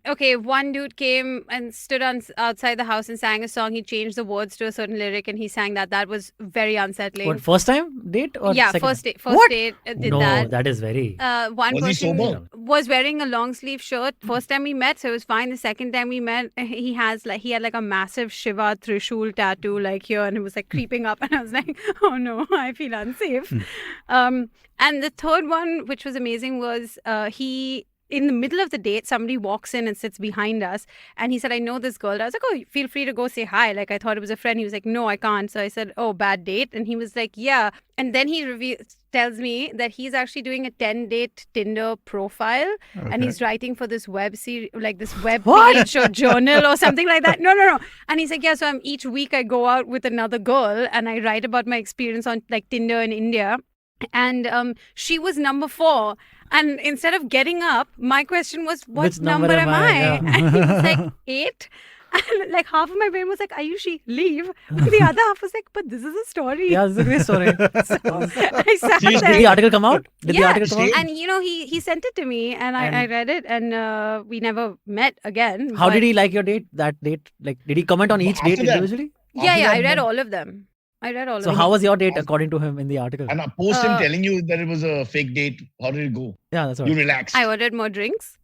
okay. One dude came and stood outside the house and sang a song. He changed the words to a certain lyric and he sang that. That was very unsettling. What, first time date or Yeah, second first time? date. First What? date did No, that. that is very. One Was he person sober? was wearing a long sleeve shirt. First time we met, so it was fine. The second time we met, he had like a massive Shiva Trishul tattoo like here, and it was like creeping up, and I was like, oh no, I feel unsafe. And the third one, which was amazing, was he. In the middle of the date, somebody walks in and sits behind us. And he said, I know this girl. I was like, oh, feel free to go say hi. Like, I thought it was a friend. He was like, no, I can't. So I said, oh, bad date. And he was like, yeah. And then he tells me that he's actually doing a 10-date Tinder profile. And he's writing for this web series, like this web page or journal or something like that. No. And he's like, yeah, so each week I go out with another girl and I write about my experience on like Tinder in India. And she was number 4. And instead of getting up, my question was, what Which number number am am I? I? Yeah. And he was like, 8. And like half of my brain was like, Ayushi, leave. But the other half was like, but this is a story. Yeah, this is a great story. So I sat Seriously? Did there. the article come out? Did the Yeah, article come out? And he sent it to me and I read it and we never met again. How but- did he like your date? That date? Like, did he comment on each After date that- individually? Yeah, After I that, read no. all of them. So how was your date according to him in the article? And post him Uh, telling you that it was a fake date. How did it go? Yeah, that's You right. relaxed. I ordered more drinks.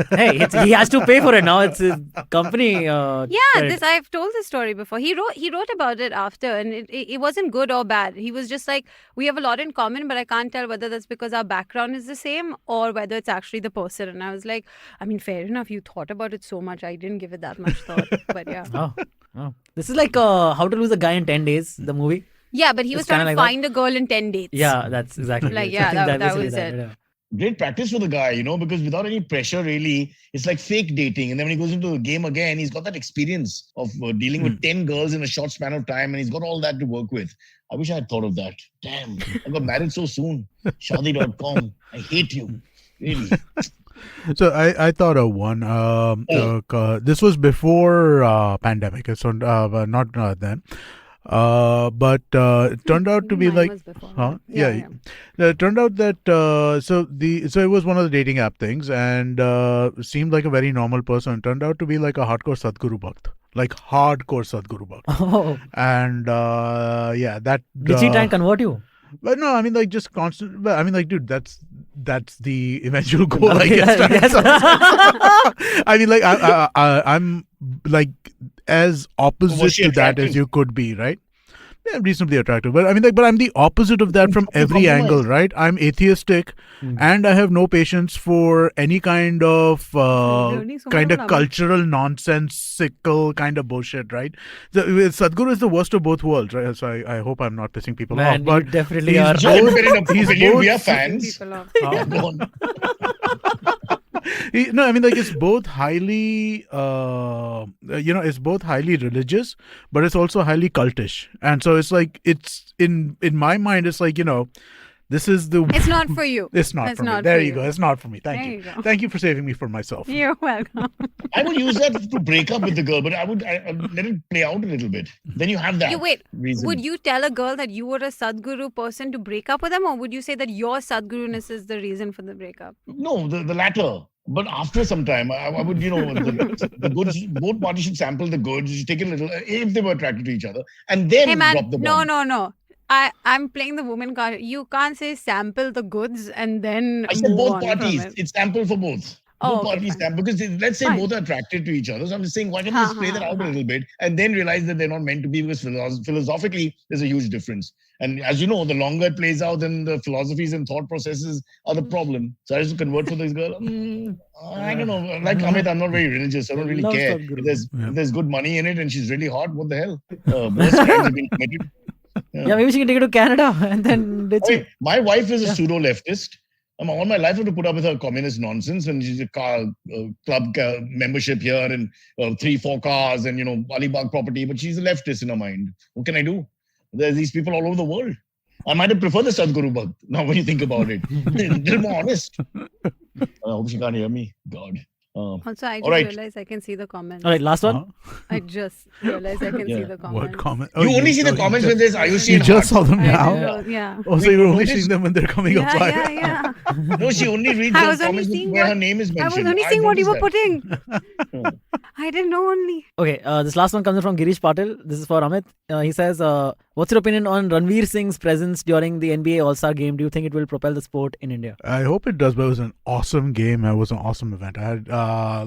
Hey, he has to pay for it now. It's his company. Yeah, credit. I've told this story before. He wrote about it after, and it wasn't good or bad. He was just like, we have a lot in common, but I can't tell whether that's because our background is the same or whether it's actually the person. And I was like, I mean, fair enough. You thought about it so much. I didn't give it that much thought. But yeah. Oh. This is like How to Lose a Guy in 10 Days, the movie. Yeah, but he was It's kinda trying to like that. find a girl in 10 dates. Yeah, that's exactly Like, it. yeah, I think that basically was it. Yeah. Great practice for the guy, because without any pressure, really, it's like fake dating. And then when he goes into the game again, he's got that experience of dealing with 10 girls in a short span of time, and he's got all that to work with. I wish I had thought of that. Damn, I got married so soon. Shadi.com. I hate you. Really. So I thought of one. This was before pandemic. So not then. But it turned out to be Mine like, was before, huh? but Yeah. It turned out that so it was one of the dating app things, and seemed like a very normal person. Turned out to be like a hardcore Sadhguru Bhakt, like hardcore Sadhguru Bhakt, Oh, and yeah, that. did she try and convert you? But no, I mean like just constant. But I mean like, dude, that's the eventual goal, I Okay, guess. Right? yes. I mean, like I'm like as opposite she to that attractive? as you could be, right? Yeah, reasonably attractive, but I mean, like, but I'm the opposite of that from every Compromise. angle, right? I'm atheistic, and I have no patience for any kind of cultural nonsensical kind of bullshit, right? Sadhguru is the worst of both worlds, right? So I hope I'm not pissing people Man, off, but you definitely he's are. Yeah, both- fair enough. he's Opinion, we both- are fans. People off. Go on. No, I mean like it's both highly it's both highly religious, but it's also highly cultish, and so it's like it's in my mind it's like, this is the It's not for you. it's not It's for me. not There for you go. you. It's not for me. Thank There you. you go. Thank you for saving me from myself. You're welcome. I would use that to break up with the girl, but I would let it play out a little bit. Then you have that. You wait. reason. Would you tell a girl that you were a Sadhguru person to break up with them, or would you say that your Sadhguruness is the reason for the breakup? No, the latter. But after some time, I would, the goods, both parties should sample the goods, you should take a little, if they were attracted to each other, and then Hey man, drop the bomb. no. I'm playing the woman card. You can't say sample the goods and then I said move both on parties. from it. It's sample for both. Oh, Both okay, parties fine. sample. Because let's say Fine. both are attracted to each other. So I'm just saying, why don't we just play that out a little bit and then realize that they're not meant to be, because philosophically, there's a huge difference. And as you know, the longer it plays out, then the philosophies and thought processes are the problem. So I used to convert for this girl. I don't know. Like Amit, I'm not very religious. I don't really Love care. Sadhguru. If there's good money in it and she's really hot, what the hell? Worst crimes have been committed. Yeah, maybe she can take it to Canada and then ditch you. Hey, my wife is a pseudo leftist. All my life I have to put up with her communist nonsense, and she's a club membership here and 3-4 cars and Alibag property, but she's a leftist in her mind. What can I do? There's these people all over the world. I might have preferred the Sadhguru Bhakt now when you think about it. A little more honest. I hope she can't hear me. God. Also, I just all right. realized I can see the comments. All right, last one. I just realized I can see Yeah. the comments. What comment? You only see the comments when there's Ayushi You and just hearts. saw them I now. know, yeah. Oh, so you're only noticed? seeing them when they're coming up live. Yeah. No, she only reads I the was only comments seeing where what- her name is I mentioned. was only seeing what you were noticed putting. I didn't know only. Okay, this last one comes in from Girish Patil. This is for Amit. He says, what's your opinion on Ranveer Singh's presence during the NBA All-Star game? Do you think it will propel the sport in India? I hope it does, but it was an awesome game. It was an awesome event. I had I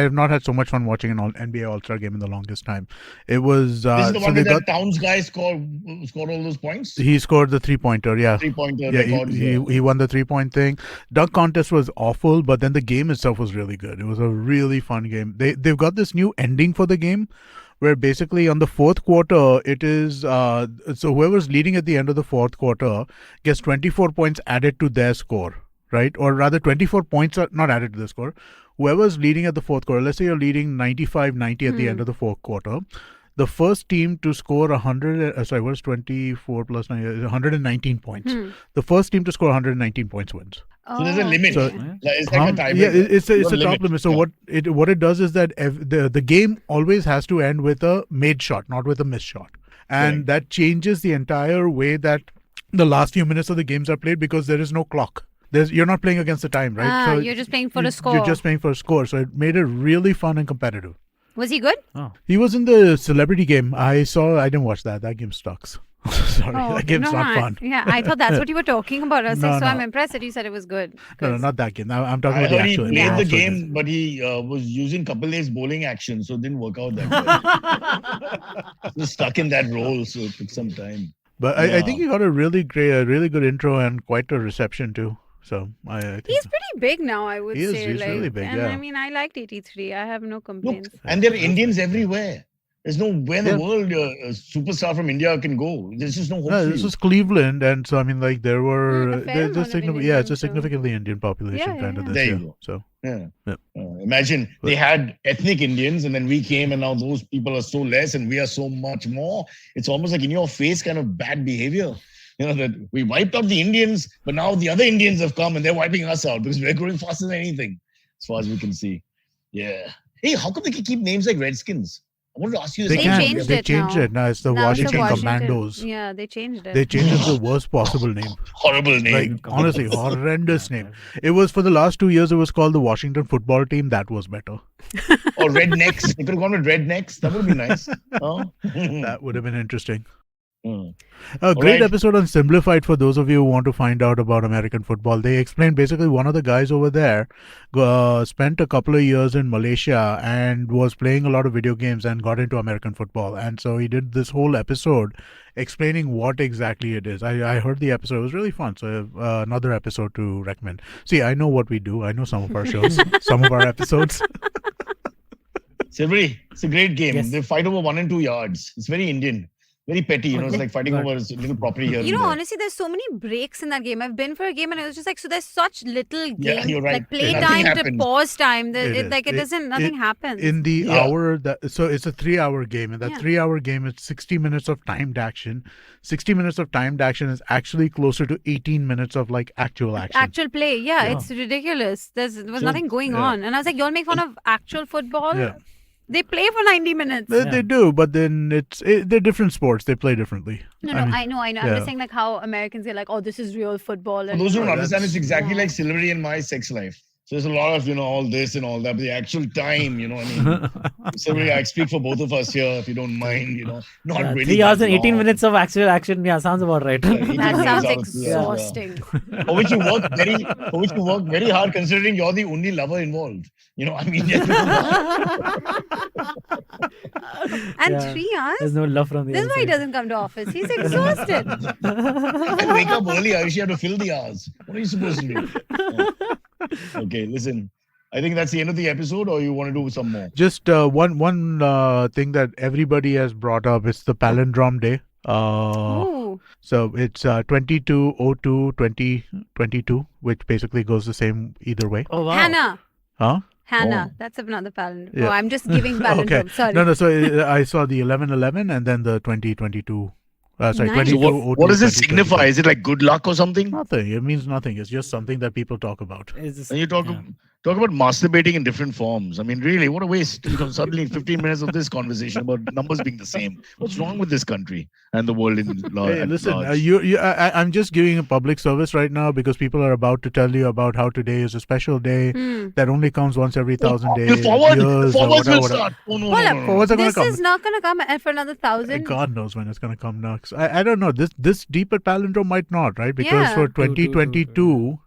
have not had so much fun watching an NBA All-Star game in the longest time. It was This is the so one they where got that Towns guy scored all those points? he scored the 3-pointer, yeah. 3-pointer Yeah, records. he won the 3-point thing. Dunk contest was awful, but then the game itself was really good. It was a really fun game. They've got this new ending for the game, where basically on the fourth quarter it is so whoever's leading at the end of the fourth quarter gets 24 points added to their score, right? Or rather 24 points are not added to the score. Whoever's leading at the fourth quarter, let's say you're leading 95-90 at the end of the fourth quarter, the first team to score 24 plus 9, 119 points. The first team to score 119 points wins. So there's a limit. So- It's like a tiebreaker. Yeah, it's a Got top limit. So what it does is that the game always has to end with a made shot, not with a missed shot, and that changes the entire way that the last few minutes of the games are played, because there is no clock. You're not playing against the time, right? So You're just playing for a score. You're just playing for a score. So it made it really fun and competitive. Was he good? He was in the celebrity game. I didn't watch that. That game sucks. Sorry, that game's not fun. Yeah, I thought that's what you were talking about. I was like, No, so I'm no. impressed that you said it was good. No, not that game. I'm talking I about the heard he actual played the also game, but he was using Kapil Dev's bowling action, so it didn't work out that well. He was stuck in that role, so it took some time. But I think he got a really good intro and quite a reception too. So I think He's pretty big now, I would He is, say. he's really big, and yeah. I mean, I liked 83. I have no Look, complaints. and there are Indians everywhere. There's no where in Yeah. the world a superstar from India can go. There's just no hope. no, for this you. was Cleveland, and so I mean, like there were a fair amount of it's a Indians, so- significantly Indian population Yeah, kind of yeah. this There you year. go. So Yeah. Yep. Imagine they had ethnic Indians, and then we came, and now those people are so less, and we are so much more. It's almost like in your face kind of bad behavior. that we wiped out the Indians, but now the other Indians have come and they're wiping us out because we're growing faster than anything, as far as we can see. Yeah. Hey, how come they can keep names like Redskins? I wanted to ask you this. They can. changed They it changed now. it. Now it's the Now it's the Washington Commandos. Yeah, they changed it. They changed it to the worst possible name. Horrible name. Like, honestly, horrendous name. It was, for the last 2 years, it was called the Washington Football Team. That was better. Or Rednecks. They could have gone with Rednecks. That would be nice. Oh. That would have been interesting. Mm. A great right. episode on Simplified for those of you who want to find out about American football. They explained basically one of the guys over there spent a couple of years in Malaysia and was playing a lot of video games and got into American football. And so he did this whole episode explaining what exactly it is. I heard the episode. It was really fun. So another episode to recommend. See, I know what we do. I know some of our shows, some of our episodes. Silvery, it's a great game. Yes. They fight over 1 and 2 yards. It's very Indian. Very petty, it's like fighting over a little property here. You and know, there. honestly, there's so many breaks in that game. I've been for a game and it was just like, so there's such little game, Yeah, you're right. like play Nothing time to happens. pause time. That It is. like it doesn't, nothing happens. In the Yeah. hour so it's a 3-hour game. In that Yeah. 3-hour game, it's 60 minutes of timed action. 60 minutes of timed action is actually closer to 18 minutes of like actual action. Actual play, yeah, Yeah. it's ridiculous. There was So, nothing going yeah. on, and I was like, "Y'all make fun of actual football? Yeah. They play for 90 minutes." They do, but then they're different sports. They play differently. No, I I mean, know. I'm yeah. just saying, like, how Americans get like, "Oh, this is real football." For And those who don't Oh, understand, that's- it's exactly Yeah. like Silvery and my sex life. So there's a lot of, all this and all that, but the actual time, I mean, Silvery, I speak for both of us here, if you don't mind, not Yeah, really. 3 hours that and 18 long. minutes of actual action. Yeah, sounds about right. 18 that minutes sounds out of 3 hours, yeah. exhausting. For which you work very hard, considering you're the only lover involved. I mean, And Yeah. 3 hours. There's no love from the This is other why he side. doesn't come to office. He's exhausted. I wake up early. Ayushi, have to fill the hours. What are you supposed to do? Yeah. Okay, listen. I think that's the end of the episode, or you want to do some more? Just one thing that everybody has brought up. It's the Palindrome Day. Ooh. So it's 22/02/2022, which basically goes the same either way. Oh, wow. Hannah. Huh? Hannah. Oh. That's another palindrome. Yeah. Oh, I'm just giving palindrome. Okay. Sorry. No. So I saw the 11/11 and then the 2022. Sorry, Nice. So 22/02. what does it 2022. signify? Is it like good luck or something? Nothing. It means nothing. It's just something that people talk about. It's just- And you talk yeah. about masturbating in different forms. I mean, really, what a waste. Suddenly 15 minutes of this conversation about numbers being the same. What's wrong with this country and the world in large? Hey, listen, I'm just giving a public service right now because people are about to tell you about how today is a special day Hmm. that only comes once every 1,000 days. The forwards years, or will whatever. start. Oh, no, Hold no, up. no, no. Forwards are going This to come. is not going to come for another 1,000. God knows when it's going to come next. I don't know. This deep at Palindrome might not, right? Because Yeah. for True, 2022,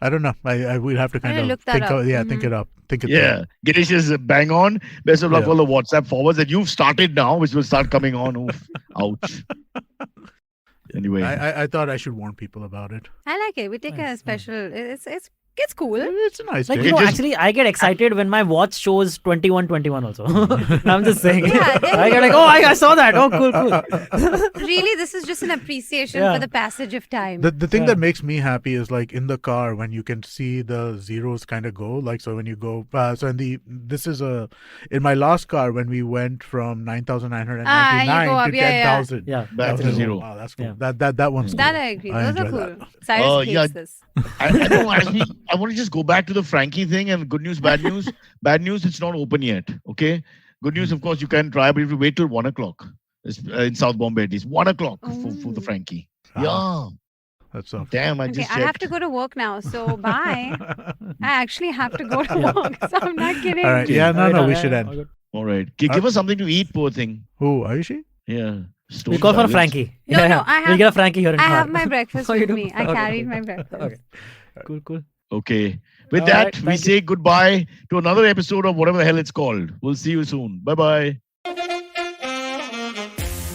I don't know. I will have to I'm kind gonna of look that think. up. Think Mhm. it up. Think it Yeah, Ganesh is bang on. Best of luck Yeah. for all the WhatsApp forwards that you've started now, which will start coming on. Oof. Ouch. Anyway, through. I thought I should warn people about it. I like it. We take a Nice, special. It's cool. It's a nice Like, day. you know, just- actually, I get excited when my watch shows 21:21 also. I'm just saying. Yeah, there I you get like, go. oh, I saw that. Oh, cool. Really, this is just an appreciation Yeah. for the passage of time. The thing Yeah. that makes me happy is like in the car when you can see the zeros kind of go, like, so when you go in my last car when we went from 9,999 and you go up, to yeah, yeah. 10,000. Yeah. back That to was zero. cool. Wow, that's cool. Yeah. That one's that cool. I agree. I Those are enjoy cool. Cyrus yeah. hates this. I know. Actually, I want to just go back to the Frankie thing and good news, bad news. Bad news, it's not open yet. Okay. Good news, of course, you can try, but you have to wait till 1 o'clock. It's, in South Bombay, at least 1 o'clock for the Frankie. Ah, That's all. Damn, I Okay, just I have checked. to go to work now, so bye. I actually have to go to work, so I'm not kidding. All right. Yeah, no, we should all end. good. All right. Give us something to eat, poor thing. Who, Ayushi? Yeah. We'll call for a Frankie. No, no, I We'll have- get a Frankie here in I car. have my breakfast Oh, you with do? me. I Okay. carried my breakfast. Okay. Cool. Okay. With All that, right, we thank you. say goodbye to another episode of whatever the hell it's called. We'll see you soon. Bye-bye.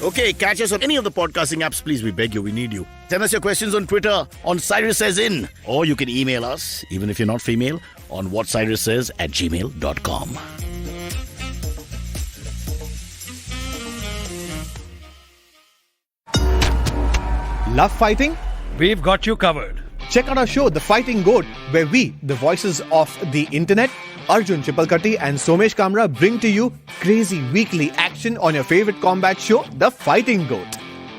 Okay, catch us on any of the podcasting apps, please. We beg you, we need you. Send us your questions on Twitter on Cyrus Says In. Or you can email us, even if you're not female, on whatcyrussays@gmail.com. Love fighting? We've got you covered. Check out our show, The Fighting Goat, where we, the voices of the internet, Arjun Chipalkatti and Somesh Kamra, bring to you crazy weekly action on your favorite combat show, The Fighting Goat.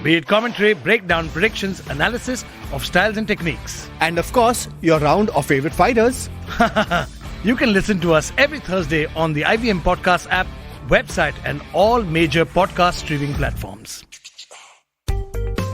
Be it commentary, breakdown, predictions, analysis of styles and techniques. And of course, your round of favorite fighters. You can listen to us every Thursday on the IVM Podcast app, website, and all major podcast streaming platforms.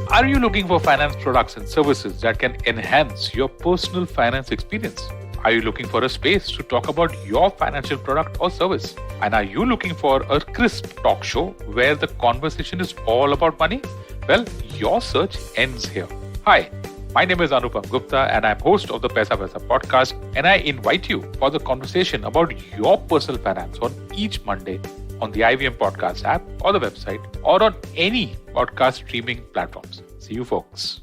Are you looking for finance products and services that can enhance your personal finance experience? Are you looking for a space to talk about your financial product or service? And are you looking for a crisp talk show where the conversation is all about money? Well, your search ends here. Hi, my name is Anupam Gupta and I'm host of the Paisa Vaisa podcast, and I invite you for the conversation about your personal finance on each Monday on the IVM Podcast app or the website or on any podcast streaming platforms. See you folks.